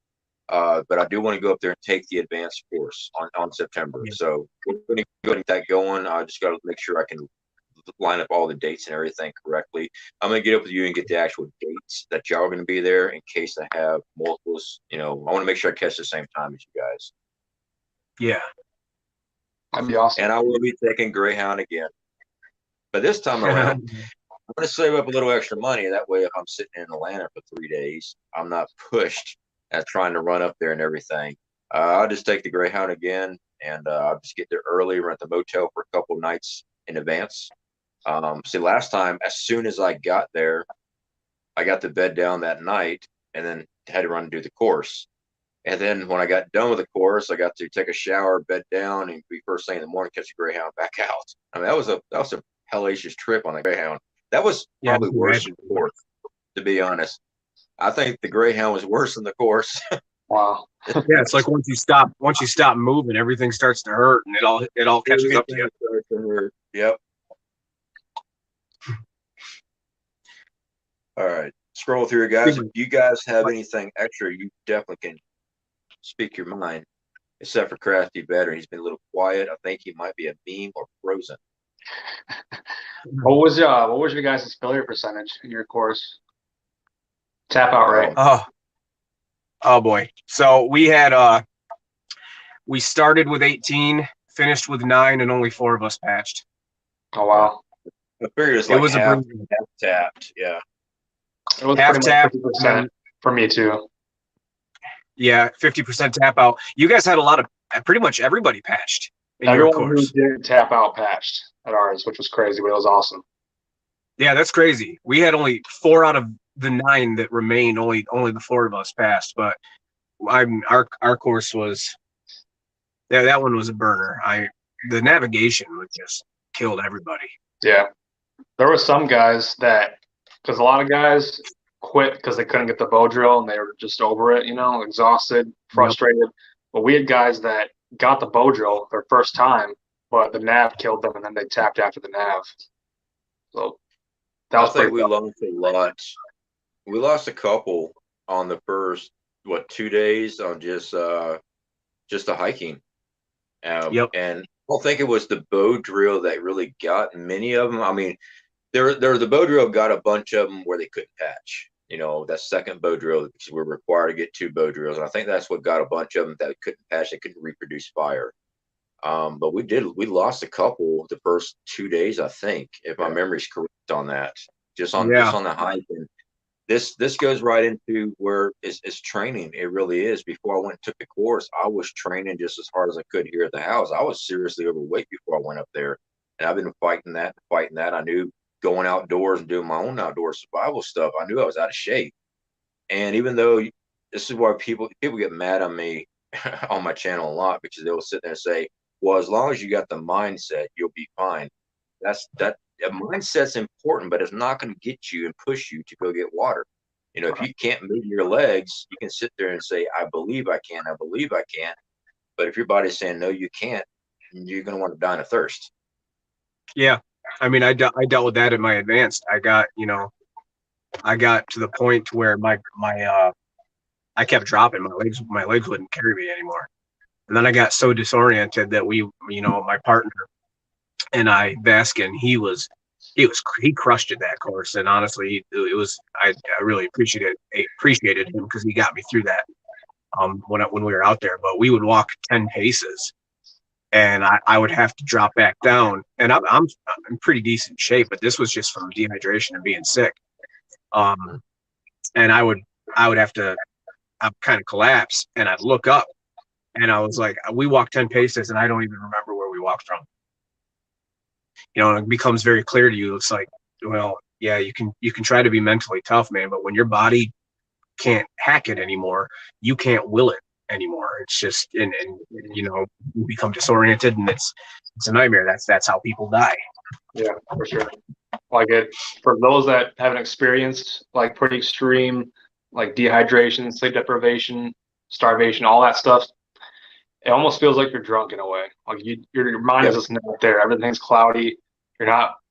But I do want to go up there and take the advanced course on September. Yeah. So we're going to get that going. I just got to make sure I can line up all the dates and everything correctly. I'm gonna get up with you and get the actual dates that y'all are gonna be there in case I have multiples. You know, I want to make sure I catch the same time as you guys. Yeah. That'd be awesome. And I will be taking Greyhound again, but this time around, I'm gonna save up a little extra money. That way, if I'm sitting in Atlanta for 3 days, I'm not pushed at trying to run up there and everything. I'll just take the Greyhound again, and I'll just get there early, rent the motel for a couple nights in advance. See, last time, as soon as I got there, I got the bed down that night, and then had to run and do the course. And then when I got done with the course, I got to take a shower, bed down, and be first thing in the morning, catch a Greyhound back out. I mean, that was a hellacious trip on the Greyhound. That was probably worse than the course, to be honest. I think the Greyhound was worse than the course. Wow. Yeah, it's like once you stop moving, everything starts to hurt, and it all catches up to you. Yep. All right. Scroll through, guys. If you guys have anything extra, you definitely can speak your mind. Except for Crafty Veteran, he's been a little quiet. I think he might be a meme or frozen. What was your guys' failure percentage in your course? Tap out rate. Oh boy. So we had we started with 18, finished with 9, and only 4 of us patched. Oh wow. I figured it was half tapped. Yeah. It was half pretty tap, much 50% for me too. Yeah, 50% tap out. You guys had a lot of pretty much everybody patched in Everyone your course. who didn't tap out patched at ours, which was crazy, but it was awesome. Yeah, that's crazy. We had only 4 out of the 9 that remained. Only the 4 of us passed. But our course was that one was a burner. The navigation was just killed everybody. Yeah, there were some guys that, because a lot of guys quit because they couldn't get the bow drill and they were just over it, exhausted, frustrated. Yep. But we had guys that got the bow drill their first time, but the nav killed them, and then they tapped after the nav. So that was pretty. We lost a lot. We lost a couple on the first 2 days on just the hiking. Yep. And I don't think it was the bow drill that really got many of them. I mean, the bow drill got a bunch of them where they couldn't patch. That second bow drill, because we're required to get 2 bow drills, and I think that's what got a bunch of them that couldn't patch. They couldn't reproduce fire. But we lost a couple the first 2 days, I think, if my memory's correct on that. Just on the hike. And this goes right into where it's training. It really is. Before I went and took the course, I was training just as hard as I could here at the house. I was seriously overweight before I went up there, and I've been fighting that. I knew going outdoors and doing my own outdoor survival stuff, I knew I was out of shape. And even though this is why people get mad on me on my channel a lot, because they'll sit there and say, well, as long as you got the mindset, you'll be fine. That mindset's important, but it's not going to get you and push you to go get water. If you can't move your legs, you can sit there and say, I believe I can, I believe I can. But if your body's saying, no, you can't, you're going to want to die of thirst. Yeah. I mean, I dealt with that in my advanced. I got to the point where I kept dropping. My legs wouldn't carry me anymore. And then I got so disoriented that my partner and I, Baskin, he crushed at that course. And honestly, I really appreciated him because he got me through that when we were out there. But we would walk 10 paces and I would have to drop back down. And I'm in pretty decent shape, but this was just from dehydration and being sick. And I would have to kind of collapse, and I'd look up, and I was like, we walked 10 paces, and I don't even remember where we walked from. And it becomes very clear to you. It's like, well, yeah, you can try to be mentally tough, man, but when your body can't hack it anymore, you can't will it anymore. It's just, and you become disoriented, and it's a nightmare. That's how people die. Yeah, for sure. For those that haven't experienced pretty extreme dehydration, sleep deprivation, starvation, all that stuff, it almost feels like you're drunk in a way. Your mind is just not there. Everything's cloudy.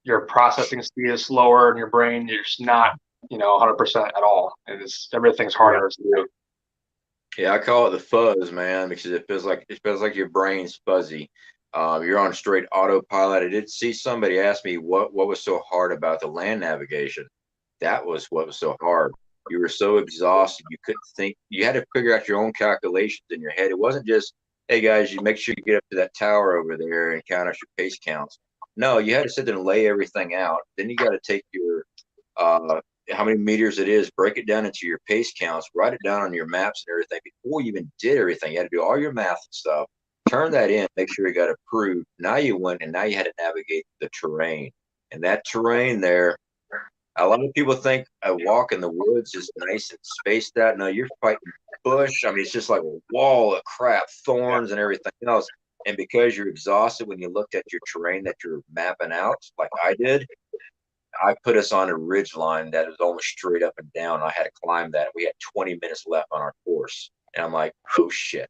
Your processing speed is slower in your brain. You're just not 100% at all, and everything's harder to do. Yeah, I call it the fuzz, man, because it feels like your brain's fuzzy. You're on straight autopilot. I did see somebody ask me what was so hard about the land navigation. That was what was so hard. You were so exhausted, you couldn't think. You had to figure out your own calculations in your head. It wasn't just, hey guys, you make sure you get up to that tower over there and count out your pace counts. No, you had to sit there and lay everything out. Then you got to take your how many meters it is, break it down into your pace counts, write it down on your maps and everything before you even did everything. You had to do all your math and stuff, turn that in, make sure you got approved. Now you went and now you had to navigate the terrain. And that terrain there, a lot of people think a walk in the woods is nice and spaced out. No, you're fighting bush. I mean, it's just like a wall of crap, thorns and everything else. And because you're exhausted when you looked at your terrain that you're mapping out, like I did, I put us on a ridge line that was almost straight up and down. I had to climb that. We had 20 minutes left on our course. And I'm like, oh shit.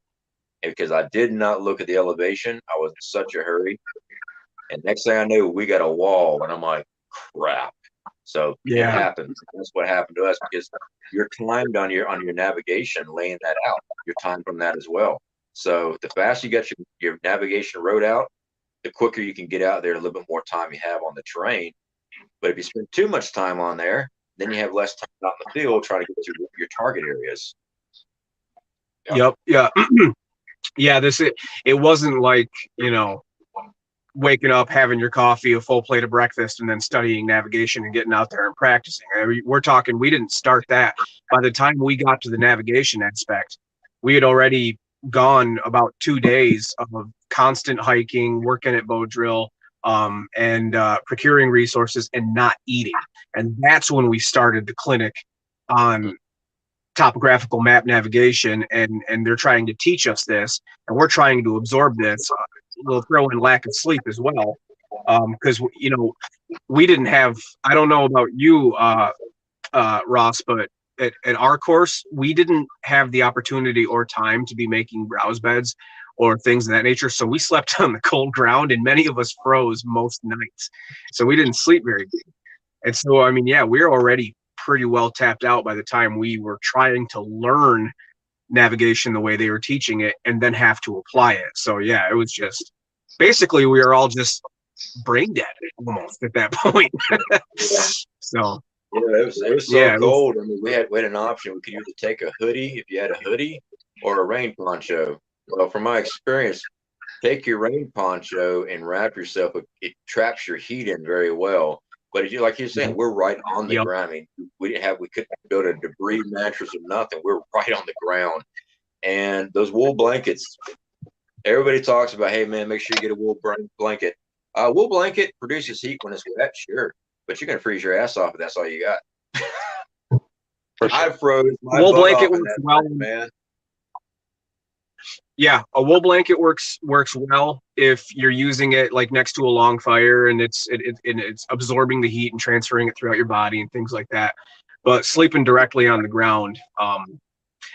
And because I did not look at the elevation, I was in such a hurry. And next thing I knew, we got a wall. And I'm like, crap. So Yeah. it happens. That's what happened to us because you're timed on your navigation, laying that out. You're timed from that as well. So the faster you get your navigation road out, the quicker you can get out there, a little bit more time you have on the terrain. But if you spend too much time on there, then you have less time out in the field trying to get to your target areas. Yep. Yeah. Yeah. It wasn't like, waking up, having your coffee, a full plate of breakfast, and then studying navigation and getting out there and practicing. We're talking, we didn't start that. By the time we got to the navigation aspect, we had already gone about 2 days of constant hiking, working at bow drill, and procuring resources and not eating. And that's when we started the clinic on topographical map navigation, and they're trying to teach us this, and we're trying to absorb this. We'll throw in lack of sleep as well, because we didn't have, I don't know about you, Ross, but at our course we didn't have the opportunity or time to be making browse beds or things of that nature, so we slept on the cold ground, and many of us froze most nights, so we didn't sleep very good. And so I mean, yeah, we're already pretty well tapped out by the time we were trying to learn navigation the way they were teaching it and then have to apply it. So yeah, it was just basically we were all just brain dead almost at that point. So yeah, it was so cold. I mean, we had an option. We could either take a hoodie if you had a hoodie or a rain poncho. Well, from my experience, take your rain poncho and wrap yourself. It traps your heat in very well. But like you're saying, we're right on the ground. I mean, we couldn't build a debris mattress or nothing. We're right on the ground. And those wool blankets, everybody talks about, hey man, make sure you get a wool blanket. Wool blanket produces heat when it's wet, sure, but you're gonna freeze your ass off if that's all you got. For sure. I froze my wool butt blanket off in works that well, thing, man. Yeah, a wool blanket works well if you're using it like next to a long fire and it's absorbing the heat and transferring it throughout your body and things like that. But sleeping directly on the ground,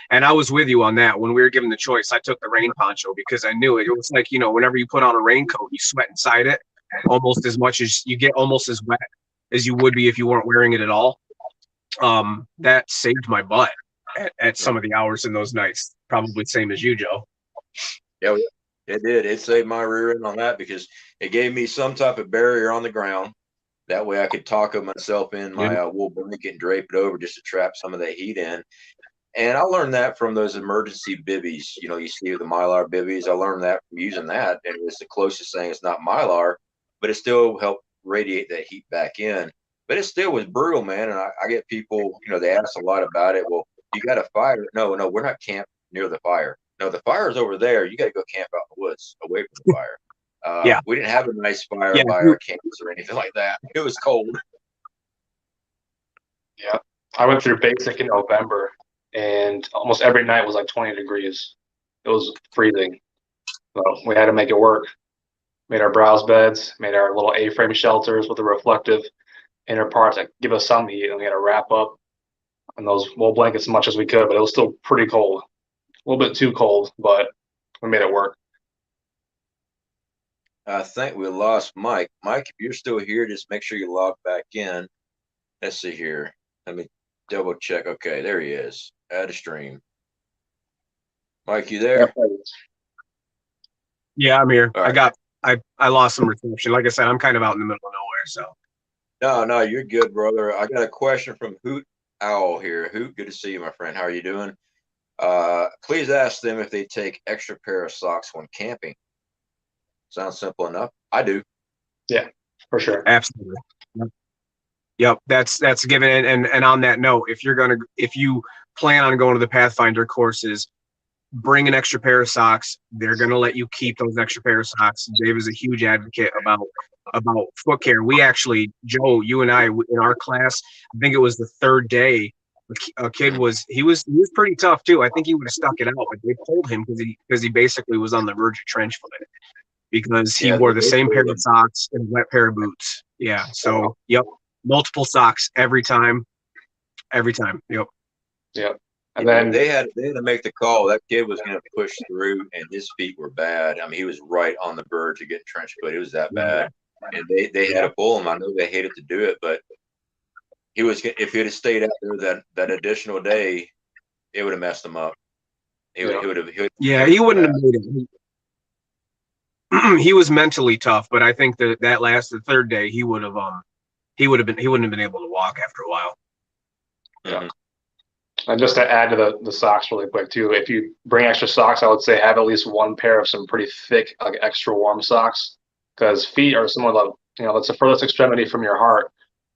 and I was with you on that. When we were given the choice, I took the rain poncho because I knew it. It was like, whenever you put on a raincoat, you sweat inside it almost as much as you get almost as wet as you would be if you weren't wearing it at all. That saved my butt at some of the hours in those nights. Probably same as you, Joe. Yeah, it did. It saved my rear end on that because it gave me some type of barrier on the ground. That way I could taco myself in my wool blanket and drape it over just to trap some of that heat in. And I learned that from those emergency bivvies. You see the Mylar bivvies. I learned that from using that. And it's the closest thing. It's not Mylar, but it still helped radiate that heat back in. But it still was brutal, man. And I get people, they ask a lot about it. Well, you got a fire? No, we're not camped near the fire. No, the fire is over there. You got to go camp out in the woods away from the fire. We didn't have a nice fire by our camps or anything like that. It was cold. Yeah. I went through basic in November, and almost every night was like 20 degrees. It was freezing. So we had to make it work. Made our browse beds, made our little A-frame shelters with the reflective inner parts that give us some heat, and we had to wrap up in those wool blankets as much as we could, but it was still pretty cold. A little bit too cold, but we made it work. I think we lost Mike. Mike, if you're still here, just make sure you log back in. Let's see here. Let me double check. Okay, there he is. Add a stream. Mike, you there? Yeah, I'm here. Right. I lost some reception. Like I said, I'm kind of out in the middle of nowhere, so. No, you're good, brother. I got a question from Hoot Owl here. Hoot, good to see you, my friend. How are you doing? Please ask them if they take extra pair of socks when camping. Sounds simple enough. I do. Yeah, for sure. Absolutely. Yep, that's a given. And on that note, if you plan on going to the Pathfinder courses, bring an extra pair of socks. They're gonna let you keep those extra pair of socks. Dave is a huge advocate about foot care. We actually, Joe, you and I in our class, I think it was the third day, a kid he was pretty tough too. I think he would have stuck it out, but they pulled him because he basically was on the verge of trench foot because he wore the same pair of socks and a wet pair of boots. Yeah. So yep. Multiple socks every time. Yep. And then they had to make the call. That kid was going to push through, and his feet were bad. I mean, he was right on the verge of getting trench foot. It was that bad, and they had to pull him. I know they hated to do it, but he was. If he'd have stayed out there that additional day, it would have messed him up. He wouldn't have made it. He was mentally tough, but I think the third day he wouldn't have been able to walk after a while. Yeah. And just to add to the socks really quick too, if you bring extra socks, I would say have at least one pair of some pretty thick, like extra warm socks, because feet are some of the, that's the furthest extremity from your heart,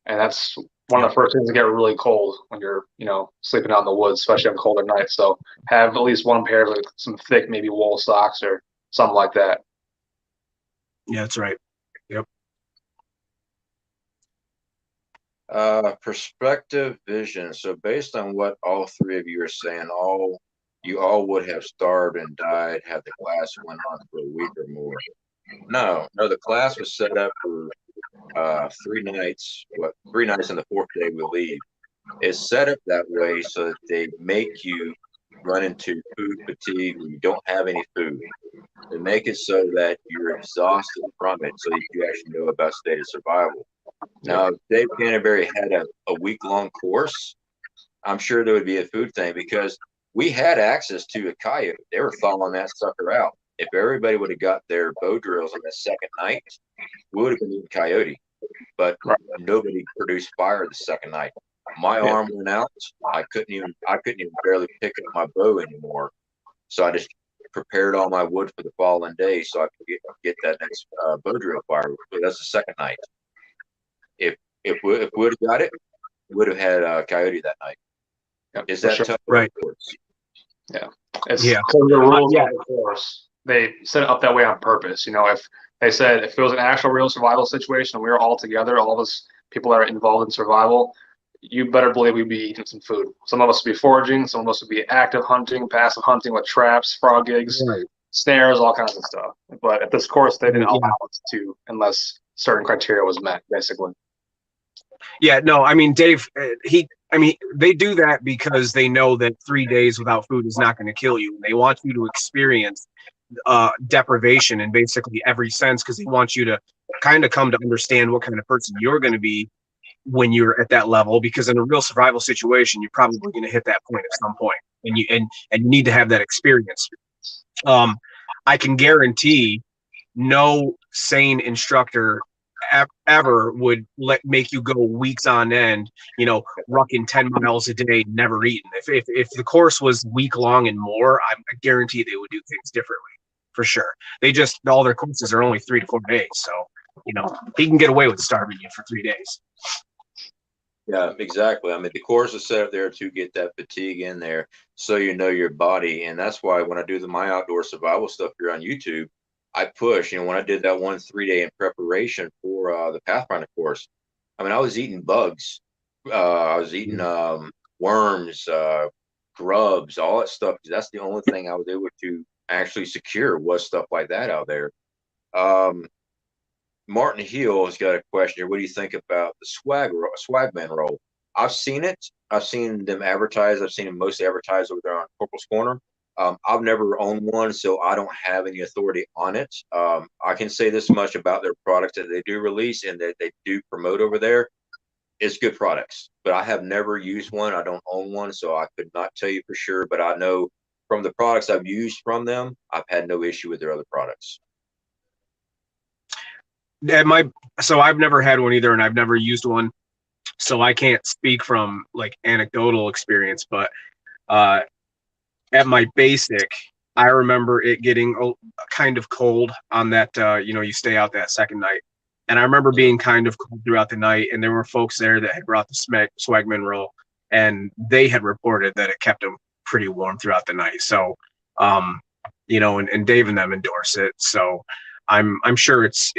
and that's one of the first things to get really cold when you're, sleeping out in the woods, especially on colder nights. So have at least one pair of like some thick, maybe wool socks or something like that. Yeah, that's right. Yep. Perspective vision. So based on what all three of you are saying, you all would have starved and died had the class went on for a week or more. No, the class was set up for 3 nights. 3 nights, and the 4th day we leave. It's set up that way so that they make you run into food fatigue when you don't have any food. They make it so that you're exhausted from it, so you actually know about state of survival. Now, if Dave Canterbury had a week-long course, I'm sure there would be a food thing, because we had access to a coyote. They were following that sucker out. If everybody would have got their bow drills on the second night, we would have been eating coyote. But nobody produced fire the second night. My arm went out. I couldn't even barely pick up my bow anymore. So I just prepared all my wood for the following day so I could get that next bow drill fire. So that's the second night. If we would have got it, we would have had coyote that night. Is that tough? Right. Yeah. It's the rules of the course. They set it up that way on purpose. If they said if it was an actual real survival situation and we were all together, all of us people that are involved in survival, you better believe we'd be eating some food. Some of us would be foraging, some of us would be active hunting, passive hunting with traps, frog gigs, snares, all kinds of stuff. But at this course, they didn't allow us to, unless certain criteria was met, basically. Yeah, no, I mean, Dave, they do that because they know that 3 days without food is not going to kill you. They want you to experience deprivation in basically every sense, because they want you to kind of come to understand what kind of person you're going to be when you're at that level, because in a real survival situation, you're probably going to hit that point at some point, and you need to have that experience. I can guarantee no sane instructor ever would make you go weeks on end, rucking 10 miles a day, never eating. If the course was week long and more, I guarantee they would do things differently, for sure. All their courses are only 3 to 4 days, so he can get away with starving you for 3 days. Yeah, exactly. I mean, the course is set up there to get that fatigue in there, so you know your body, and that's why when I do my outdoor survival stuff here on YouTube, I push. When I did that 1 3-day in preparation for the Pathfinder course, I mean, I was eating bugs, I was eating worms, grubs, all that stuff. That's the only thing I was able to actually secure was stuff like that out there. Martin Hill has got a question here. What do you think about the swagman roll? I've seen it. I've seen them advertised. I've seen them mostly advertised over there on Corporal's Corner. I've never owned one, so I don't have any authority on it. I can say this much about their products that they do release and that they do promote over there. It's good products, but I have never used one. I don't own one, so I could not tell you for sure. But I know from the products I've used from them, I've had no issue with their other products. So I've never had one either, and I've never used one, so I can't speak from like anecdotal experience. But at my basic, I remember it getting kind of cold on that. You stay out that second night, and I remember being kind of cold throughout the night. And there were folks there that had brought the Swagman roll, and they had reported that it kept them pretty warm throughout the night. So, and Dave and them endorse it. So I'm sure it's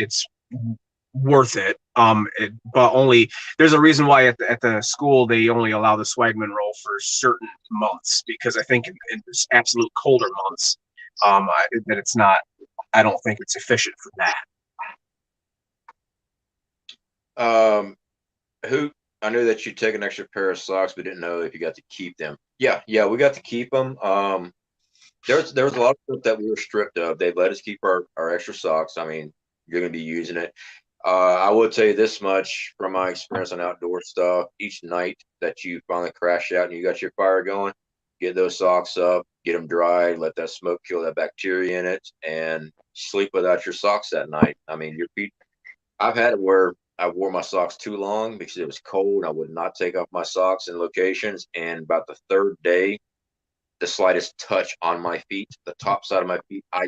worth it. But only there's a reason why at the school they only allow the Swagman roll for certain months, because I think in this absolute colder months, that it's not. I don't think it's efficient for that. I knew that you take an extra pair of socks, but didn't know if you got to keep them. Yeah, we got to keep them. There was a lot of stuff that we were stripped of. They let us keep our extra socks. I mean, you're going to be using it. I will tell you this much from my experience on outdoor stuff. Each night that you finally crash out and you got your fire going, get those socks up, get them dried, let that smoke kill that bacteria in it, and sleep without your socks that night. I mean, your feet. I've had it where I wore my socks too long because it was cold. I would not take off my socks in locations, and about the third day, the slightest touch on my feet, the top side of my feet, I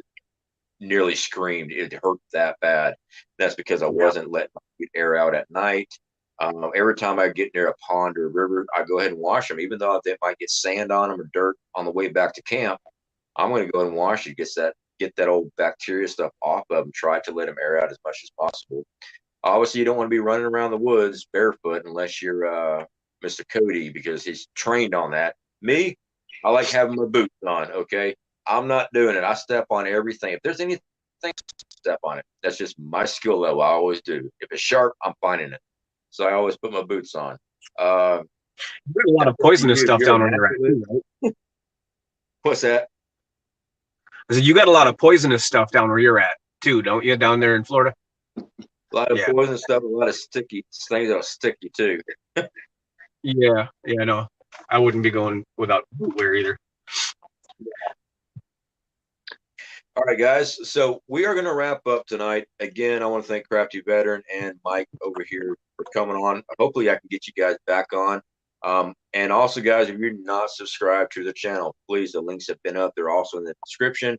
nearly screamed. It hurt that bad. That's because I wasn't letting my feet air out at night. Every time I get near a pond or a river, I go ahead and wash them, even though they might get sand on them or dirt on the way back to camp. I'm going to go ahead and wash it, get that old bacteria stuff off of them, try to let them air out as much as possible. Obviously, you don't want to be running around the woods barefoot unless you're Mr. Cody, because he's trained on that. Me, I like having my boots on, okay? I'm not doing it. I step on everything. If there's anything, step on it. That's just my skill level. I always do. If it's sharp, I'm finding it. So I always put my boots on. You got a lot of poisonous stuff down on your end, right? What's that? I said, you got a lot of poisonous stuff down where you're at, too, don't you, down there in Florida? A lot of poison stuff, a lot of sticky things that'll stick you, too. Yeah, no. I wouldn't be going without boot wear either. All right, guys. So we are going to wrap up tonight. Again, I want to thank Crafty Veteran and Mike over here for coming on. Hopefully, I can get you guys back on. And also, guys, if you're not subscribed to the channel, please, the links have been up. They're also in the description.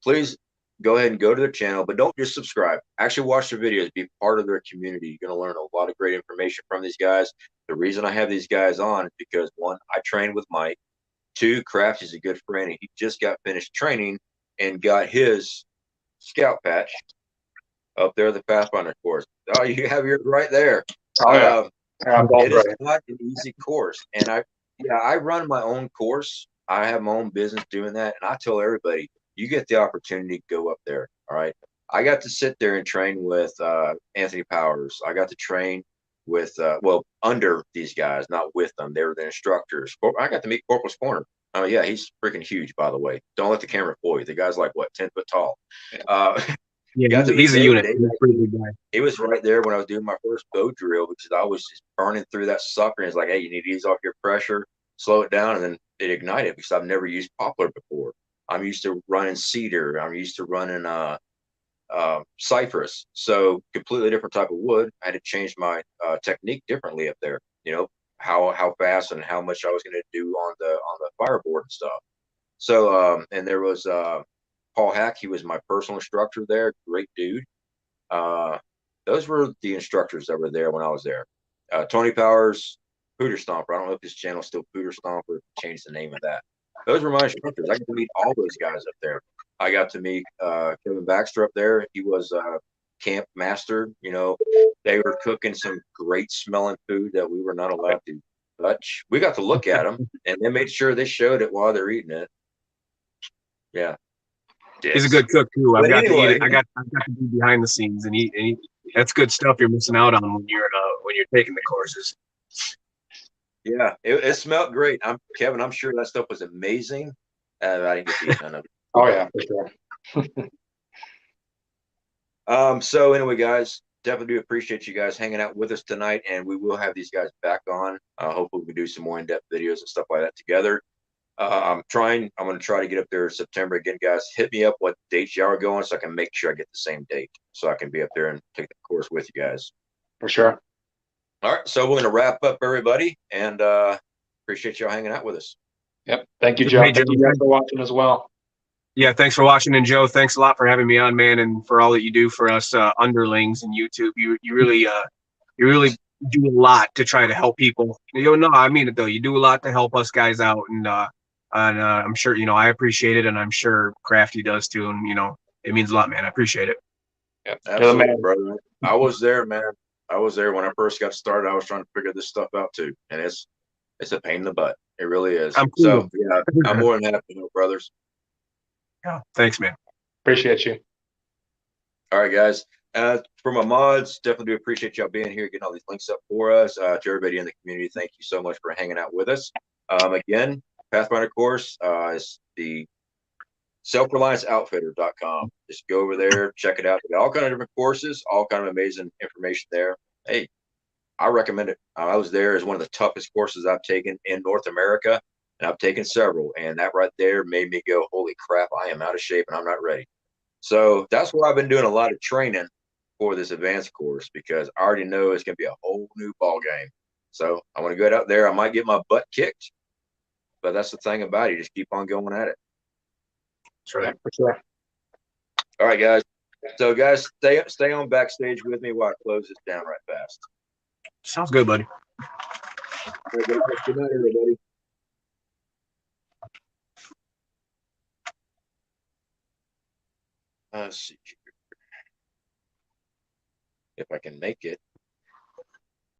Please go ahead and go to their channel, but don't just subscribe. Actually, watch their videos. Be part of their community. You're going to learn a lot of great information from these guys. The reason I have these guys on is because, one, I trained with Mike. Two, Crafty's a good friend, and he just got finished training and got his scout patch up there at the Pathfinder course. Oh, you have yours right there. Oh, yeah. It is not an easy course. And I run my own course. I have my own business doing that. And I tell everybody, you get the opportunity to go up there. All right. I got to sit there and train with Anthony Powers. I got to train with, under these guys, not with them. They were the instructors. I got to meet Corporal's Corner. Oh, yeah, he's freaking huge, by the way. Don't let the camera fool you. The guy's like, 10 foot tall. Yeah, he's a unit. He's a pretty big guy. He was right there when I was doing my first bow drill, because I was just burning through that sucker. And he's like, hey, you need to ease off your pressure, slow it down, and then it ignited, because I've never used poplar before. I'm used to running cedar. I'm used to running cypress. So completely different type of wood. I had to change my technique differently up there. You know, how fast and how much I was going to do on the fireboard and stuff. So and there was Paul Hack. He was my personal instructor there. Great dude. Those were the instructors that were there when I was there. Tony Powers, Pooter Stomper. I don't know if this channel is still Pooter Stomper, or changed the name of that. Those were my instructors. I got to meet all those guys up there. I got to meet Kevin Baxter up there. He was camp master. You know, they were cooking some great smelling food that we were not allowed to touch. We got to look at them, and they made sure they showed it while they're eating it. Yeah. He's a good cook too. I got to be behind the scenes, and he that's good stuff you're missing out on when you're taking the courses. Yeah, it smelled great. Kevin, I'm sure that stuff was amazing. I didn't get to eat none of it. Oh yeah, for sure. So anyway, guys, definitely do appreciate you guys hanging out with us tonight, and we will have these guys back on. Hopefully we can do some more in-depth videos and stuff like that together. I'm going to try to get up there in September again, guys. Hit me up what dates y'all are going so I can make sure I get the same date so I can be up there and take the course with you guys. For sure. All right. So we're going to wrap up, everybody, and appreciate y'all hanging out with us. Yep. Thank you, Joe. Hey, Joe. Thank you guys for watching as well. Yeah, thanks for watching, and Joe, thanks a lot for having me on, man, and for all that you do for us underlings in YouTube. You really do a lot to try to help people. No, I mean it though. You do a lot to help us guys out, and I'm sure I appreciate it, and I'm sure Crafty does too, and it means a lot, man. I appreciate it. Yep. Absolutely, brother. I was there, man. I was there when I first got started. I was trying to figure this stuff out too, and it's a pain in the butt. It really is. So yeah, I'm more than happy to help, brothers. Yeah, thanks, man. Appreciate you. All right, guys. For my mods, definitely do appreciate y'all being here, getting all these links up for us. To everybody in the community, thank you so much for hanging out with us. Again, Pathfinder course is the selfrelianceoutfitter.com. Just go over there, check it out. We got all kind of different courses, all kind of amazing information there. Hey, I recommend it. I was there as one of the toughest courses I've taken in North America, and I've taken several, and that right there made me go, holy crap, I am out of shape and I'm not ready. So that's why I've been doing a lot of training for this advanced course, because I already know it's going to be a whole new ball game. So I want to go out there. I might get my butt kicked, but that's the thing about it. You just keep on going at it. That's right. For sure. All right, guys. So, guys, stay on backstage with me while I close this down right fast. Sounds good, buddy. All right, guys. Good night, everybody. Let's see if I can make it.